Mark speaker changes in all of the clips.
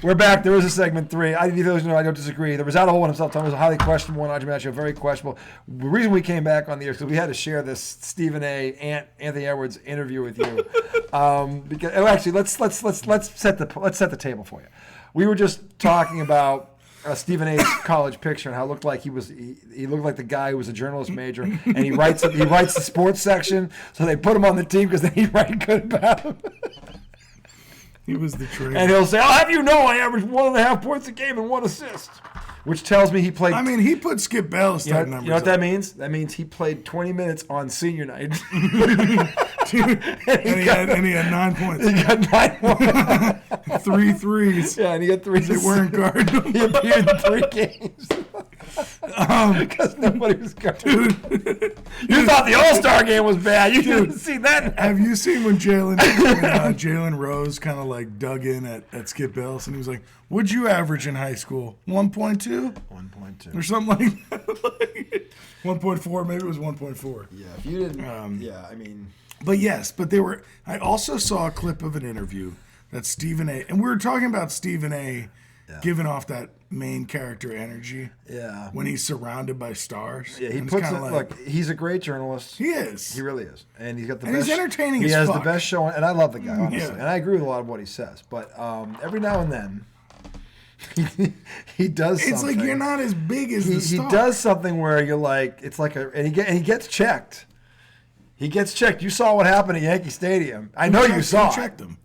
Speaker 1: We're back. There is a segment 3. I don't disagree. The Rosado Hole himself told me it was a highly questionable one. Andre Macho, very questionable. The reason we came back on the air is because we had to share this Stephen A. Anthony Edwards interview with you. Actually, let's set the table for you. We were just talking about Stephen A.'s college picture and how it looked like he looked like the guy who was a journalist major, and he writes the sports section, so they put him on the team because then he'd write good about him.
Speaker 2: He was the trainer.
Speaker 1: And he'll say, I'll have you know I averaged 1.5 points a game and 1 assist. Which tells me he played...
Speaker 2: I mean, he put Skip Bayless type numbers.
Speaker 1: You know what that means? That means he played 20 minutes on senior night.
Speaker 2: Dude, and he had 9 points.
Speaker 1: He got 9 points.
Speaker 2: 3 threes.
Speaker 1: Yeah, and he got 3
Speaker 2: They weren't guarding.
Speaker 1: He appeared in 3 games. Because nobody was guarding.
Speaker 2: Dude.
Speaker 1: You thought the All-Star game was bad. You didn't see that.
Speaker 2: Have you seen when Jalen Rose kind of like dug in at Skip Bayless and he was like, what'd you average in high school? 1.2?
Speaker 1: 1.2.
Speaker 2: Or something like that. 1.4, maybe it was 1.4.
Speaker 1: Yeah, if you didn't, I mean.
Speaker 2: But yes, I also saw a clip of an interview that Stephen A. And we were talking about Stephen A. Giving off that main character energy.
Speaker 1: Yeah.
Speaker 2: When he's surrounded by stars.
Speaker 1: Yeah, he puts it, look, he's a great journalist.
Speaker 2: He is.
Speaker 1: He really is. And he's got the
Speaker 2: and
Speaker 1: best.
Speaker 2: He's entertaining
Speaker 1: He
Speaker 2: as
Speaker 1: has
Speaker 2: fuck.
Speaker 1: the best show, and I love the guy, honestly.
Speaker 2: Yeah.
Speaker 1: And I agree with a lot of what he says. But every now and then, he does something.
Speaker 2: It's like you're not as big as the star.
Speaker 1: He does something where you're like, it's like and he gets checked. He gets checked. You saw what happened at Yankee Stadium. I know you saw.
Speaker 2: Who checked him?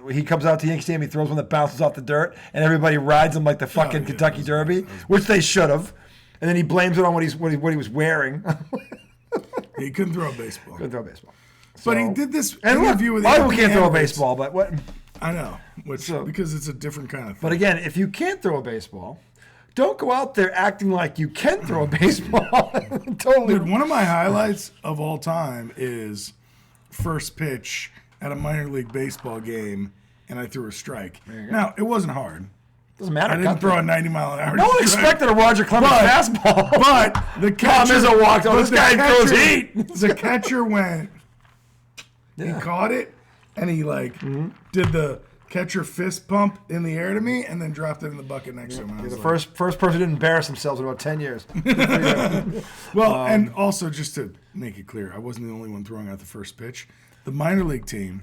Speaker 1: He comes out to Yankee Stadium. He throws one that bounces off the dirt, and everybody rides him like the fucking Kentucky Derby, which they should have. And then he blames it on what he was wearing.
Speaker 2: He couldn't throw a baseball.
Speaker 1: Couldn't throw a baseball.
Speaker 2: But he did this
Speaker 1: interview with. A lot of people can't throw a baseball, but what?
Speaker 2: I know, because it's a different kind of thing.
Speaker 1: But again, if you can't throw a baseball, don't go out there acting like you can throw a baseball. Totally.
Speaker 2: Dude, one of my highlights of all time is first pitch at a minor league baseball game, and I threw a strike. Now, it wasn't hard.
Speaker 1: Doesn't matter.
Speaker 2: I didn't throw a 90-mile-an-hour
Speaker 1: No one expected a Roger Clemens fastball.
Speaker 2: But the catcher...
Speaker 1: Izzo walked on. This guy throws heat.
Speaker 2: The catcher went...
Speaker 1: Yeah.
Speaker 2: He caught it, and he, did the catcher fist pump in the air to me, and then dropped it in the bucket next to him.
Speaker 1: The first person to embarrass themselves in about 10 years.
Speaker 2: Well, and also, just to make it clear, I wasn't the only one throwing out the first pitch. The minor league team,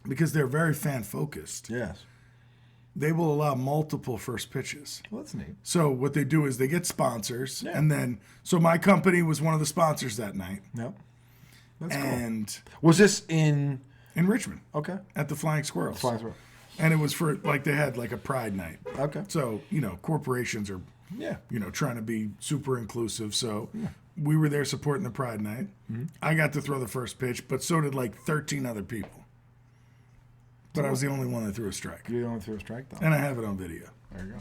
Speaker 2: because they're very fan-focused,
Speaker 1: yes,
Speaker 2: they will allow multiple first pitches.
Speaker 1: Well, that's neat.
Speaker 2: So what they do is they get sponsors, and then, so my company was one of the sponsors that night.
Speaker 1: Yep. That's
Speaker 2: and
Speaker 1: cool. Was this in
Speaker 2: Richmond?
Speaker 1: Okay.
Speaker 2: At the Flying Squirrels.
Speaker 1: Flying Squirrels.
Speaker 2: And it was for, they had a pride night.
Speaker 1: Okay.
Speaker 2: So, corporations are, trying to be super inclusive. So we were there supporting the pride night. Mm-hmm. I got to throw the first pitch, but so did 13 other people. But I was the only one that threw a strike.
Speaker 1: You the only threw a strike, though.
Speaker 2: And I have it on video.
Speaker 1: There you go.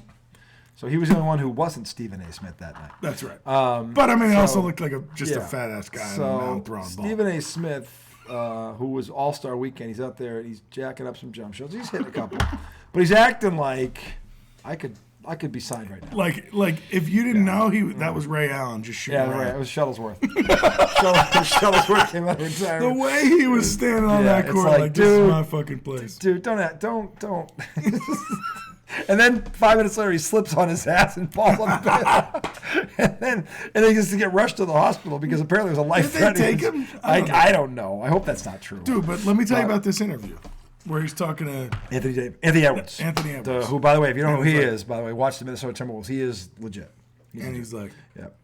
Speaker 1: So he was the only one who wasn't Stephen A. Smith that night.
Speaker 2: That's right. But I mean, he also looked like just a fat ass guy.
Speaker 1: So
Speaker 2: throwing
Speaker 1: Stephen A. Smith, who was All-Star Weekend, he's out there. He's jacking up some jump shots. He's hitting a couple, but he's acting like I could be signed right now.
Speaker 2: Like if you didn't know, that was Ray Allen just shooting.
Speaker 1: Yeah, right. It was Shuttlesworth. Shuttlesworth came out of retirement.
Speaker 2: The way he was standing on that court, this is my fuking place.
Speaker 1: Dude, don't. And then 5 minutes later, he slips on his ass and falls on the bed. and then he gets to get rushed to the hospital because apparently it was a life-threatening.
Speaker 2: Did they take him?
Speaker 1: I don't know. I hope that's not true.
Speaker 2: Dude, but let me tell you about this interview where he's talking to
Speaker 1: Anthony Edwards.
Speaker 2: Anthony Edwards.
Speaker 1: Who, by the way, if you don't know who he is, by the way, watch the Minnesota Timberwolves. He is legit.
Speaker 2: He's like,
Speaker 1: yep.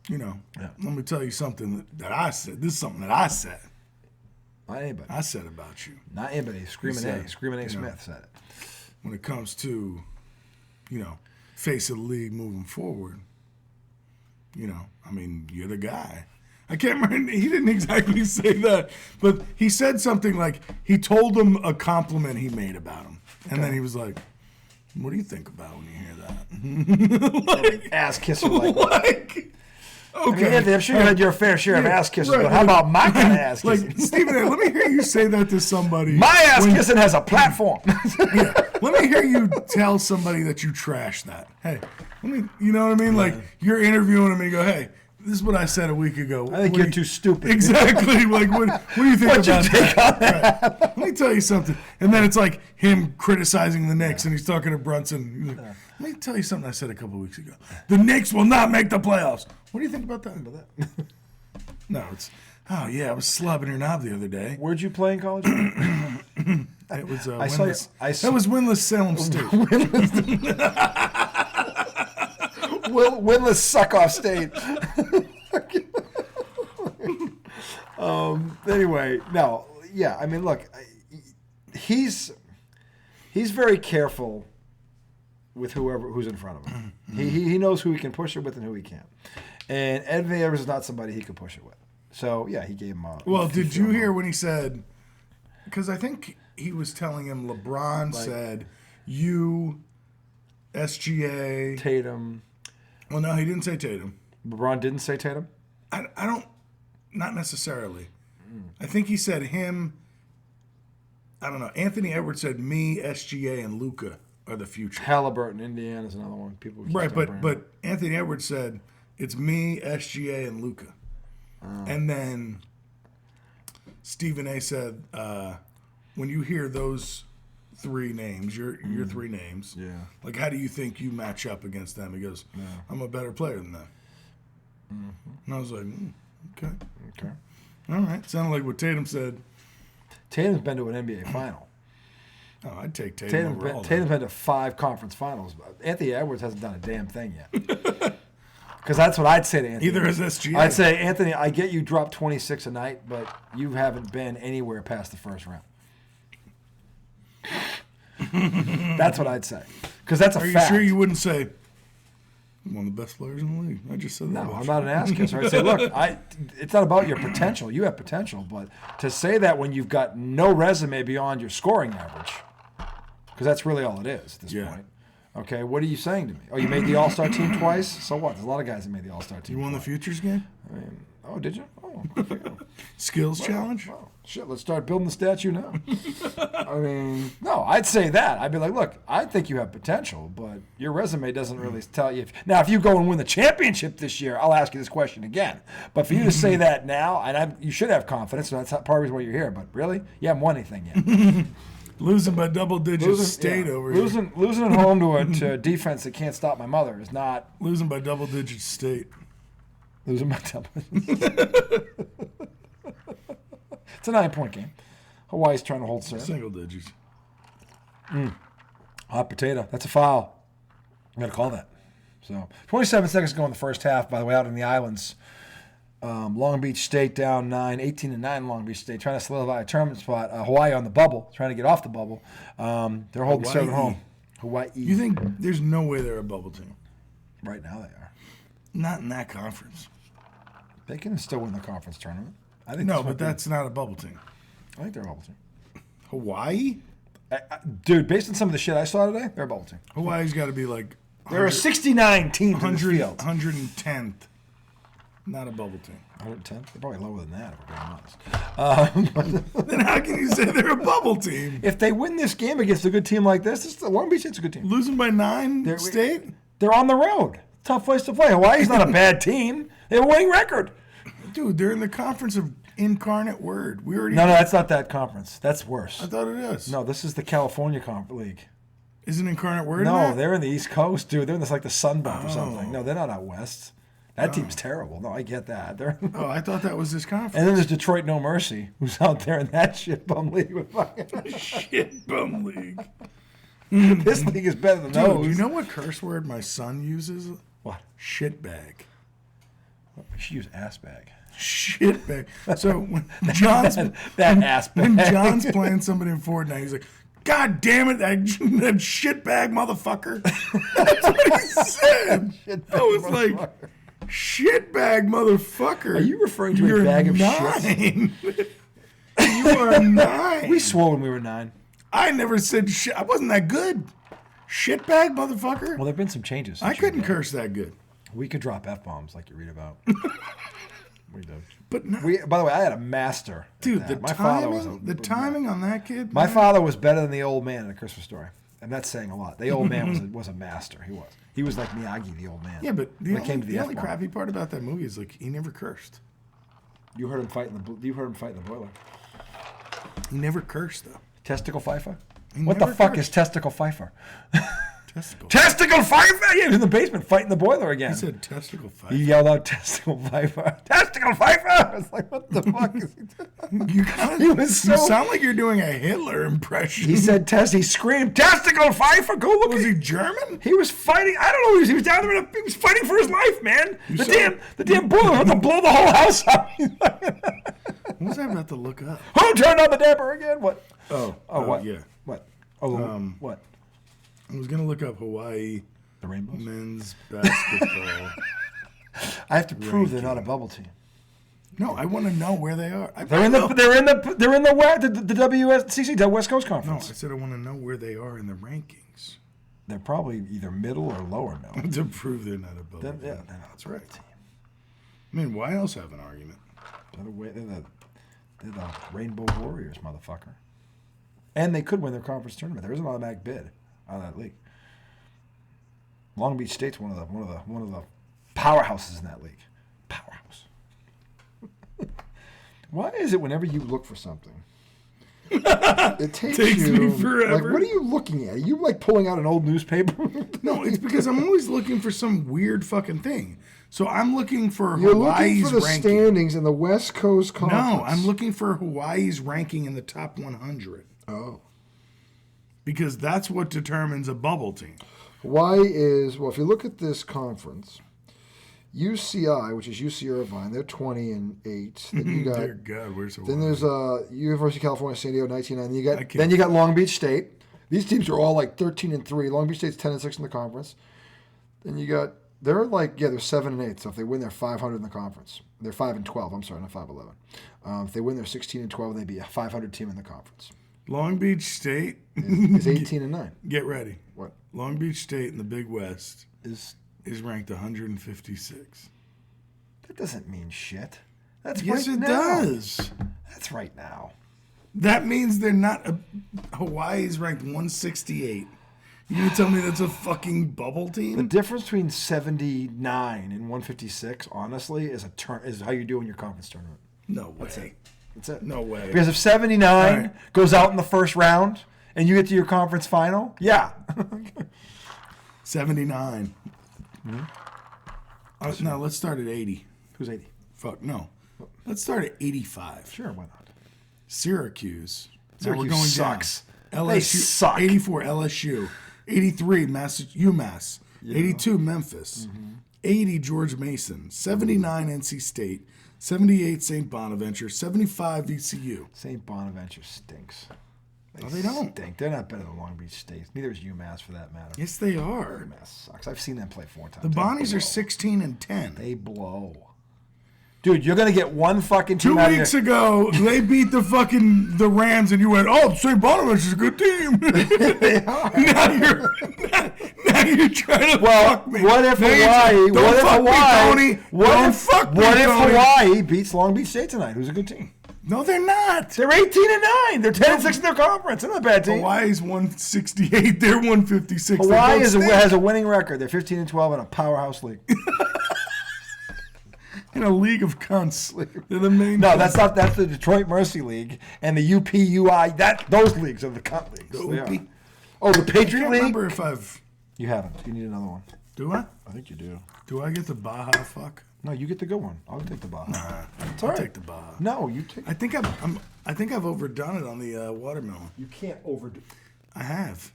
Speaker 2: Let me tell you something that I said. This is something that I said.
Speaker 1: Not anybody.
Speaker 2: I said about you.
Speaker 1: Not anybody. Screaming A. Smith said it.
Speaker 2: When it comes to, face of the league moving forward, I mean, you're the guy. I can't remember, he didn't exactly say that, but he said something like, he told him a compliment he made about him. And then he was like, what do you think about when you hear that?
Speaker 1: Ass kisser like.
Speaker 2: Okay.
Speaker 1: I mean, I'm sure you had your fair share of ass kisses, but how about my kind of ass kissing?
Speaker 2: Stephen A., let me hear you say that to somebody.
Speaker 1: My ass kissing has a platform.
Speaker 2: Let me hear you tell somebody that you trash that. Hey, you know what I mean? Like, you're interviewing him and you go, hey, this is what I said a week ago.
Speaker 1: I think you're too stupid.
Speaker 2: Exactly. Like, what do you think about that? Let me me tell you something. And then it's like him criticizing the Knicks, and he's talking to Brunson. He's like, let me tell you something I said a couple weeks ago. The Knicks will not make the playoffs. What do you think about that? No, it's, oh, yeah, I was slobbing your knob the other day.
Speaker 1: Where'd you play in college?
Speaker 2: It was winless.
Speaker 1: That
Speaker 2: was winless Salem State.
Speaker 1: Winless suck-off state. Anyway, no, yeah, I mean, look, he's very careful with who's in front of him. He knows who he can push it with and who he can't. And Anthony Edwards is not somebody he could push it with. So, yeah, he gave him a...
Speaker 2: Well, did you hear when he said... Because I think he was telling him LeBron said, you, SGA...
Speaker 1: Tatum...
Speaker 2: Well, no, he didn't say Tatum.
Speaker 1: LeBron didn't say Tatum?
Speaker 2: I don't... Not necessarily. I think he said him... I don't know. Anthony Edwards said me, SGA, and Luka are the future.
Speaker 1: Halliburton, Indiana is another one. People
Speaker 2: right, but Anthony Edwards said it's me, SGA, and Luka. And then Stephen A. said, when you hear those three names, your three names, like how do you think you match up against them? He goes, I'm a better player than them. And I was like, okay. All right. Sounded like what Tatum said.
Speaker 1: Tatum's been to an NBA final.
Speaker 2: Oh, I'd take Tatum over all
Speaker 1: Tatum's been to 5 conference finals. Anthony Edwards hasn't done a damn thing yet. Because that's what I'd say to Anthony.
Speaker 2: Either is SGA.
Speaker 1: I'd say, Anthony, I get you drop 26 a night, but you haven't been anywhere past the first round. That's what I'd say. Because that's a fact.
Speaker 2: Are you sure you wouldn't say, I'm one of the best players in the league? I just said that.
Speaker 1: No, I'm not an ass kisser. I'd say, look, it's not about your potential. You have potential. But to say that when you've got no resume beyond your scoring average, because that's really all it is at this point. Okay, what are you saying to me? Oh, you made the All-Star team twice? So what? There's a lot of guys that made the All-Star team.
Speaker 2: You won
Speaker 1: twice.
Speaker 2: the Futures game?
Speaker 1: I mean, oh, did you? Oh,
Speaker 2: Skills challenge?
Speaker 1: Oh, shit, let's start building the statue now. I mean, no, I'd say that. I'd be like, look, I think you have potential, but your resume doesn't really tell you. Now, if you go and win the championship this year, I'll ask you this question again. But for you to say that now, and you should have confidence, so that's part of why you're here. But really, you haven't won anything yet.
Speaker 2: Losing by double digits state over here.
Speaker 1: Losing at home to a defense that can't stop my mother is not...
Speaker 2: Losing by double digits state.
Speaker 1: Losing by double digits. It's a 9-point game. Hawaii's trying to hold serve.
Speaker 2: Single digits.
Speaker 1: Hot potato. That's a foul. I'm going to call that. So 27 seconds to go in the first half, by the way, out in the islands. Long Beach State down 9, 18-9 Long Beach State, trying to solidify a tournament spot. Hawaii on the bubble, trying to get off the bubble. They're holding serve at home. Hawaii.
Speaker 2: You think there's no way they're a bubble team?
Speaker 1: Right now they are.
Speaker 2: Not in that conference.
Speaker 1: They can still win the conference tournament. I think.
Speaker 2: No, but that's not a bubble team.
Speaker 1: I think they're a bubble team.
Speaker 2: Hawaii?
Speaker 1: Dude, based on some of the shit I saw today, they're a bubble team.
Speaker 2: Hawaii's got to be like...
Speaker 1: There are 69 teams in the field.
Speaker 2: 110th. Not a bubble team.
Speaker 1: 110th? They're probably lower than that, if we're being honest.
Speaker 2: Then how can you say they're a bubble team?
Speaker 1: If they win this game against a good team like this, Long Beach State's a good team.
Speaker 2: Losing by 9 state?
Speaker 1: They're on the road. Tough place to play. Hawaii's not a bad team. They have a winning record.
Speaker 2: Dude, they're in the conference of incarnate word.
Speaker 1: No, that's not that conference. That's worse.
Speaker 2: I thought it is.
Speaker 1: No, this is the California League.
Speaker 2: Isn't incarnate word?
Speaker 1: No, they're in the East Coast, dude. They're in this like the Sun Belt or something. No, they're not out west. That team's terrible. No, I get that.
Speaker 2: I thought that was this conference.
Speaker 1: And then there's Detroit No Mercy, who's out there in that shit bum league with fucking
Speaker 2: shit bum league.
Speaker 1: This league is better than those.
Speaker 2: Do you know what curse word my son uses?
Speaker 1: What?
Speaker 2: Shit bag.
Speaker 1: We should use ass bag.
Speaker 2: Shit bag. So when John's
Speaker 1: that ass bag.
Speaker 2: When John's playing somebody in Fortnite, he's like, God damn it, that shit bag motherfucker. That's what he said. I was like, shit bag motherfucker.
Speaker 1: Are you referring to a bag of shit?
Speaker 2: You are 9.
Speaker 1: We swore when we were 9.
Speaker 2: I never said shit. I wasn't that good. Shit bag motherfucker.
Speaker 1: Well, there have been some changes.
Speaker 2: I couldn't curse that good.
Speaker 1: We could drop F-bombs like you read about. We did.
Speaker 2: But no.
Speaker 1: By the way, I had a master.
Speaker 2: Dude, the timing on that kid.
Speaker 1: My father was better than the old man in A Christmas Story. And that's saying a lot. The old man was a master. He was. He was like Miyagi, the old man.
Speaker 2: Yeah, but the only crappy part about that movie is like he never cursed.
Speaker 1: You heard him fighting the boiler.
Speaker 2: He never cursed, though.
Speaker 1: Testicle Pfeiffer?
Speaker 2: He
Speaker 1: What the
Speaker 2: never
Speaker 1: fuck
Speaker 2: cursed.
Speaker 1: is Testicle Pfeiffer?
Speaker 2: Testicle.
Speaker 1: Testicle Pfeiffer! Yeah, he was in the basement fighting the boiler again.
Speaker 2: He said testicle fight.
Speaker 1: He yelled out Testicle Pfeiffer. Testicle Pfeiffer! I was like, what the fuck is he doing?
Speaker 2: You sound like you're doing a Hitler impression.
Speaker 1: He said he screamed, Testicle Pfeiffer! Go look
Speaker 2: Was
Speaker 1: at
Speaker 2: he German?
Speaker 1: He was fighting. I don't know. He was down there. He was fighting for his life, man. The damn boiler had to blow the whole house up.
Speaker 2: What was I about to look up?
Speaker 1: Who turned on the damper again? What?
Speaker 2: What? Yeah.
Speaker 1: What? Oh, what?
Speaker 2: I was gonna look up Hawaii
Speaker 1: The Rainbows.
Speaker 2: men's basketball.
Speaker 1: I have to prove they're not a bubble team.
Speaker 2: No, I want to know where they are.
Speaker 1: They're in the WSCC, the West Coast
Speaker 2: No,
Speaker 1: Conference.
Speaker 2: I said I want to know where they are in the rankings
Speaker 1: They're probably either middle or lower now.
Speaker 2: to prove they're not a bubble.
Speaker 1: Yeah,
Speaker 2: team.
Speaker 1: they're not
Speaker 2: That's
Speaker 1: a bubble
Speaker 2: right.
Speaker 1: team.
Speaker 2: I mean, why else have an argument?
Speaker 1: They're the Rainbow Warriors, motherfucker. And they could win their conference tournament. There is an automatic bid out of that league. Long Beach State's one of the powerhouses in that league. Powerhouse. Why is it whenever you look for something, it takes you
Speaker 2: me forever.
Speaker 1: Like, what are you looking at? Are you like pulling out an old newspaper?
Speaker 2: No, it's because I'm always looking for some weird fucking thing. So I'm looking for
Speaker 1: You're
Speaker 2: Hawaii's
Speaker 1: looking for the
Speaker 2: ranking.
Speaker 1: standings in the West Coast Conference.
Speaker 2: No, I'm looking for Hawaii's ranking in the top 100
Speaker 1: Oh.
Speaker 2: because that's what determines a bubble team.
Speaker 1: Hawaii is, well, if you look at this conference, UCI, which is UC Irvine, they're 20-8. Then you got,
Speaker 2: Dear God, where's Hawaii?
Speaker 1: then there's University of California, San Diego, 19-9.
Speaker 2: can't-
Speaker 1: Then you got Long Beach State. These teams are all like 13-3. Long Beach State's 10-6 in the conference. Then you got, they're 7-8. So if they win, they're 500 in the conference. They're 5-12. I'm sorry, not 5-11. If they win, they're 16-12. They'd be a 500 team in the conference.
Speaker 2: Long Beach State
Speaker 1: Is 18-9.
Speaker 2: Get ready.
Speaker 1: What
Speaker 2: Long Beach State in the Big West
Speaker 1: is?
Speaker 2: is ranked 156.
Speaker 1: That doesn't mean shit. That's
Speaker 2: Yes,
Speaker 1: right
Speaker 2: it
Speaker 1: now.
Speaker 2: does.
Speaker 1: That's right now.
Speaker 2: That means they're not. Hawaii's ranked 168. You gonna tell me that's a fucking bubble
Speaker 1: The
Speaker 2: team?
Speaker 1: difference between 79 and 156, honestly, is how you do in your conference tournament.
Speaker 2: No way.
Speaker 1: That's it.
Speaker 2: No way.
Speaker 1: Because if 79
Speaker 2: All right.
Speaker 1: goes out in the first round and you get to your conference final, yeah.
Speaker 2: 79. No, let's start at 80.
Speaker 1: Who's 80?
Speaker 2: Fuck, no. Let's start at 85.
Speaker 1: Sure, why not?
Speaker 2: Syracuse. Now
Speaker 1: Syracuse
Speaker 2: we're going
Speaker 1: sucks.
Speaker 2: down.
Speaker 1: They
Speaker 2: LSU,
Speaker 1: suck.
Speaker 2: 84 LSU. 83 UMass. 82 Memphis. 80 George Mason. 79 NC State. 78 St. Bonaventure. 75 VCU.
Speaker 1: St. Bonaventure stinks.
Speaker 2: No, they don't.
Speaker 1: Stink. They're not better than Long Beach State. Neither is UMass for that matter.
Speaker 2: Yes, they are.
Speaker 1: UMass sucks. I've seen them play 4 times.
Speaker 2: The Bonnies
Speaker 1: They
Speaker 2: are
Speaker 1: blow.
Speaker 2: 16 and 10.
Speaker 1: They blow. Dude, you're going to get one fucking team
Speaker 2: 2
Speaker 1: out of
Speaker 2: weeks
Speaker 1: here.
Speaker 2: ago, they beat the Rams, and you went, "Oh, St. Bonaventure's a good team."
Speaker 1: They are.
Speaker 2: now you're trying to fuck me.
Speaker 1: What if
Speaker 2: Now you're
Speaker 1: Hawaii?
Speaker 2: Don't
Speaker 1: What if
Speaker 2: fuck
Speaker 1: Hawaii?
Speaker 2: me, Tony.
Speaker 1: What
Speaker 2: Don't
Speaker 1: if
Speaker 2: fuck me,
Speaker 1: What if
Speaker 2: Tony.
Speaker 1: Hawaii beats Long Beach State tonight? Who's a good team?
Speaker 2: No, they're not.
Speaker 1: They're 18-9. They're 10-6 in their conference. They're not a bad team.
Speaker 2: Hawaii's 168. They're 156.
Speaker 1: Hawaii
Speaker 2: They both
Speaker 1: has a winning record. They're 15-12 in a powerhouse league.
Speaker 2: in a league of cunts. They're the main.
Speaker 1: No, that's not. That's the Detroit Mercy League and the UPUI. Those leagues are the cunt leagues.
Speaker 2: The
Speaker 1: They are.
Speaker 2: UP.
Speaker 1: Oh, the
Speaker 2: I
Speaker 1: Patriot
Speaker 2: can't
Speaker 1: League.
Speaker 2: remember if I've.
Speaker 1: You haven't. You need another one.
Speaker 2: Do I?
Speaker 1: I think you do.
Speaker 2: Do I get the Baja fuck?
Speaker 1: No, you get the good one. I'll take the Baja.
Speaker 2: I'll
Speaker 1: all right.
Speaker 2: take the Baja.
Speaker 1: No, you take.
Speaker 2: I think I've overdone it on the watermelon.
Speaker 1: You can't overdo.
Speaker 2: I have.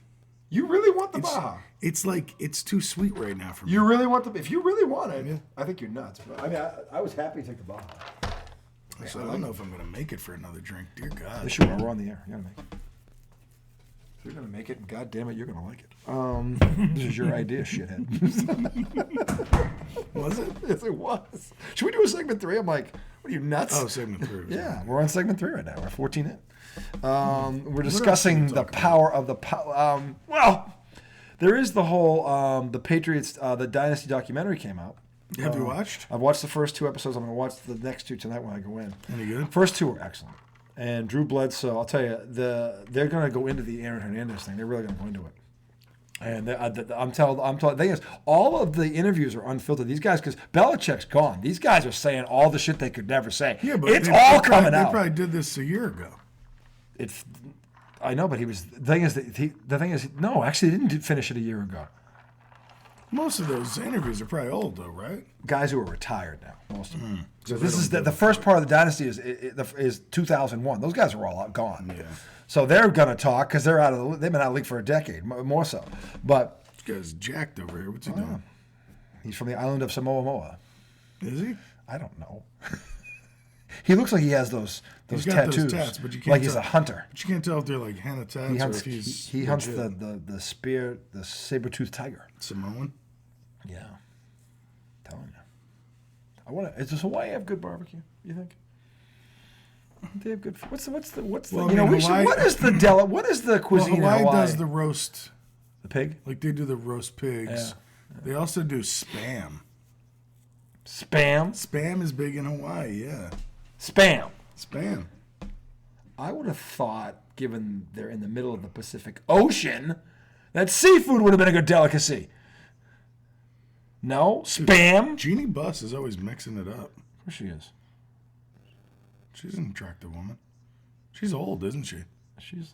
Speaker 1: You really want the Baja?
Speaker 2: It's like it's too sweet right now for me.
Speaker 1: You really want the? If you really want it, I think you're nuts. But, I mean, I was happy to take the Baja.
Speaker 2: So I don't know if I'm gonna make it for another drink. Dear God.
Speaker 1: Yes, you are. We're on the air. You gotta make it. If you're gonna make it, God damn it, you're gonna like it. This is your idea, shithead.
Speaker 2: Was it?
Speaker 1: Yes, it was. Should we do a segment 3? I'm like, what are you nuts?
Speaker 2: Oh, segment 3.
Speaker 1: Yeah, we're on segment 3 right now. We're 14 in. We're discussing the power of the well, there is the whole the Patriots the Dynasty documentary came out.
Speaker 2: Have you watched?
Speaker 1: I've watched the first 2 episodes. I'm going to watch the next 2 tonight when I go in.
Speaker 2: Any good?
Speaker 1: First 2 were excellent. And Drew Bledsoe, I'll tell you, they're going to go into the Aaron Hernandez thing. They're really going to go into it. And I'm telling. The thing is, all of the interviews are unfiltered. These guys, because Belichick's gone. These guys are saying all the shit they could never say.
Speaker 2: Yeah, but
Speaker 1: it's all coming out.
Speaker 2: They probably did this a year ago.
Speaker 1: It's. I know, but he was. The thing is, no, actually, he didn't finish it a year ago.
Speaker 2: Most of those interviews are probably old, though, right?
Speaker 1: Guys who are retired now, most of them. So
Speaker 2: So
Speaker 1: this
Speaker 2: they
Speaker 1: is
Speaker 2: don't
Speaker 1: the
Speaker 2: do
Speaker 1: first part of the dynasty is 2001. Those guys are all gone.
Speaker 2: Yeah.
Speaker 1: So they're gonna talk because they're they've been out of the league for a decade, more so. But
Speaker 2: This guy's jacked over here. What's he doing?
Speaker 1: he's from the island of Samoa.
Speaker 2: Is he?
Speaker 1: I don't know. He looks like he has those
Speaker 2: He's got those
Speaker 1: tattoos,
Speaker 2: tats, but you can't
Speaker 1: like he's
Speaker 2: tell.
Speaker 1: a hunter.
Speaker 2: But you can't tell if they're like henna tats
Speaker 1: He
Speaker 2: or
Speaker 1: hunts.
Speaker 2: if he's
Speaker 1: He hunts
Speaker 2: legit.
Speaker 1: the spear, the saber-toothed tiger.
Speaker 2: Samoan.
Speaker 1: Yeah, telling you. Does Hawaii have good barbecue? You think? They have good. What's the
Speaker 2: Well,
Speaker 1: you
Speaker 2: I
Speaker 1: know
Speaker 2: mean, Hawaii-
Speaker 1: what is the cuisine
Speaker 2: Well,
Speaker 1: in Hawaii?
Speaker 2: does the roast.
Speaker 1: The pig?
Speaker 2: Like they do the roast pigs.
Speaker 1: Yeah.
Speaker 2: They also do spam.
Speaker 1: Spam?
Speaker 2: Spam is big in Hawaii. Yeah.
Speaker 1: Spam.
Speaker 2: Spam.
Speaker 1: I would have thought, given they're in the middle of the Pacific Ocean, that seafood would have been a good delicacy. No? Spam?
Speaker 2: Jeannie Buss is always mixing it up.
Speaker 1: Of course she is.
Speaker 2: She's an attractive woman. She's old, isn't she?
Speaker 1: She's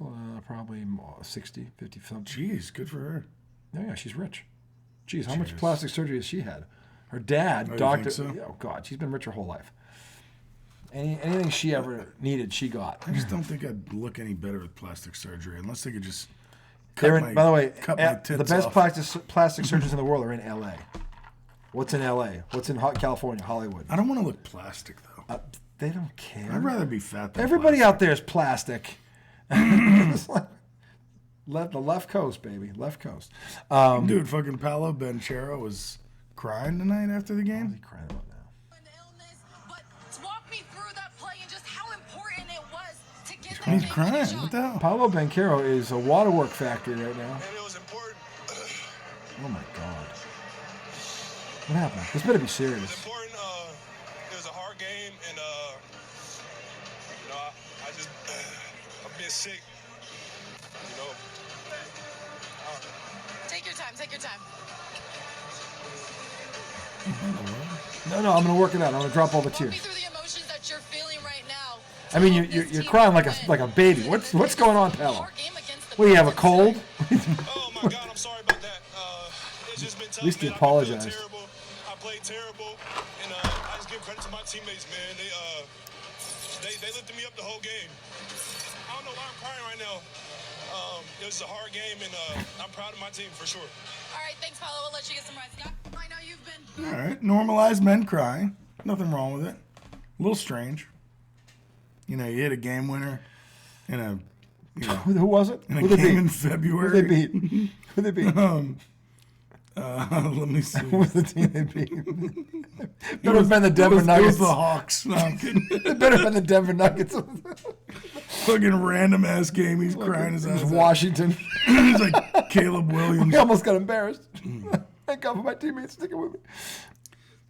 Speaker 1: probably 60, 50 something.
Speaker 2: Jeez, good for her.
Speaker 1: Yeah, she's rich. Jeez, how much
Speaker 2: Jeez.
Speaker 1: plastic surgery has she had? Her dad,
Speaker 2: you
Speaker 1: doctor.
Speaker 2: think so?
Speaker 1: Oh, God, she's been rich her whole life. Anything she ever needed, she got.
Speaker 2: I just don't think I'd look any better with plastic surgery unless they could just
Speaker 1: They're
Speaker 2: cut
Speaker 1: in, by the way,
Speaker 2: cut my
Speaker 1: the
Speaker 2: tits
Speaker 1: best
Speaker 2: off.
Speaker 1: plastic surgeons in the world are in L.A. What's in L.A.? What's in California, Hollywood?
Speaker 2: I don't want to look plastic though.
Speaker 1: They don't care.
Speaker 2: I'd rather be fat than
Speaker 1: Everybody
Speaker 2: plastic.
Speaker 1: out there is plastic. It's like the left coast, baby, left coast.
Speaker 2: Dude, fucking Paolo Banchero was crying tonight after the
Speaker 1: What are
Speaker 2: game.
Speaker 1: you crying about now?
Speaker 3: an illness, but walk me through that play and just how important it was to get that
Speaker 2: He's
Speaker 3: big
Speaker 2: crying.
Speaker 3: shot.
Speaker 2: What the hell?
Speaker 1: Paolo Banchero is a waterwork factory right now.
Speaker 4: And it was important.
Speaker 1: Oh my God. What happened? This better be serious.
Speaker 4: Important. It was a hard game, and you know, I just I've been sick. You know.
Speaker 3: Take your time, take your time.
Speaker 1: No, I'm gonna work it out. I'm gonna drop all the
Speaker 3: Walk me
Speaker 1: tears.
Speaker 3: through the emotions that you're feeling right now.
Speaker 1: I mean,
Speaker 3: To help
Speaker 1: you're
Speaker 3: this team
Speaker 1: crying
Speaker 3: win.
Speaker 1: like a baby. What's going on, Paolo?
Speaker 3: Hard game against the
Speaker 1: What do you have, a
Speaker 3: Pistons
Speaker 1: cold?
Speaker 3: tonight.
Speaker 4: Oh my God, I'm sorry about that. It's just been tough.
Speaker 1: At least he
Speaker 4: man. I've been feeling
Speaker 1: apologized.
Speaker 4: terrible. I played terrible, and I just give credit to my teammates, man. They lifted me up the whole game. I don't know why I'm crying right now. It was a hard game, and I'm proud of my team for sure.
Speaker 3: All right, thanks, Paolo. We'll let you get some rest. Scott, I know you've been.
Speaker 2: All right, normalize men crying. Nothing wrong with it. A little strange. You know, you hit a game winner in a, you know,
Speaker 1: Who was it?
Speaker 2: in a
Speaker 1: Who they
Speaker 2: game in
Speaker 1: beat? Who
Speaker 2: February.
Speaker 1: they beat? Who they beat?
Speaker 2: Let me see.
Speaker 1: Who was the team they beat? Better have been the Denver
Speaker 2: It was
Speaker 1: Nuggets.
Speaker 2: the Hawks. No, I'm kidding.
Speaker 1: It better have been the Denver Nuggets.
Speaker 2: Fucking random ass game. He's crying his
Speaker 1: It
Speaker 2: ass
Speaker 1: was
Speaker 2: out.
Speaker 1: Washington.
Speaker 2: He's like Caleb Williams.
Speaker 1: We almost got embarrassed. Thank God for my teammates sticking with me.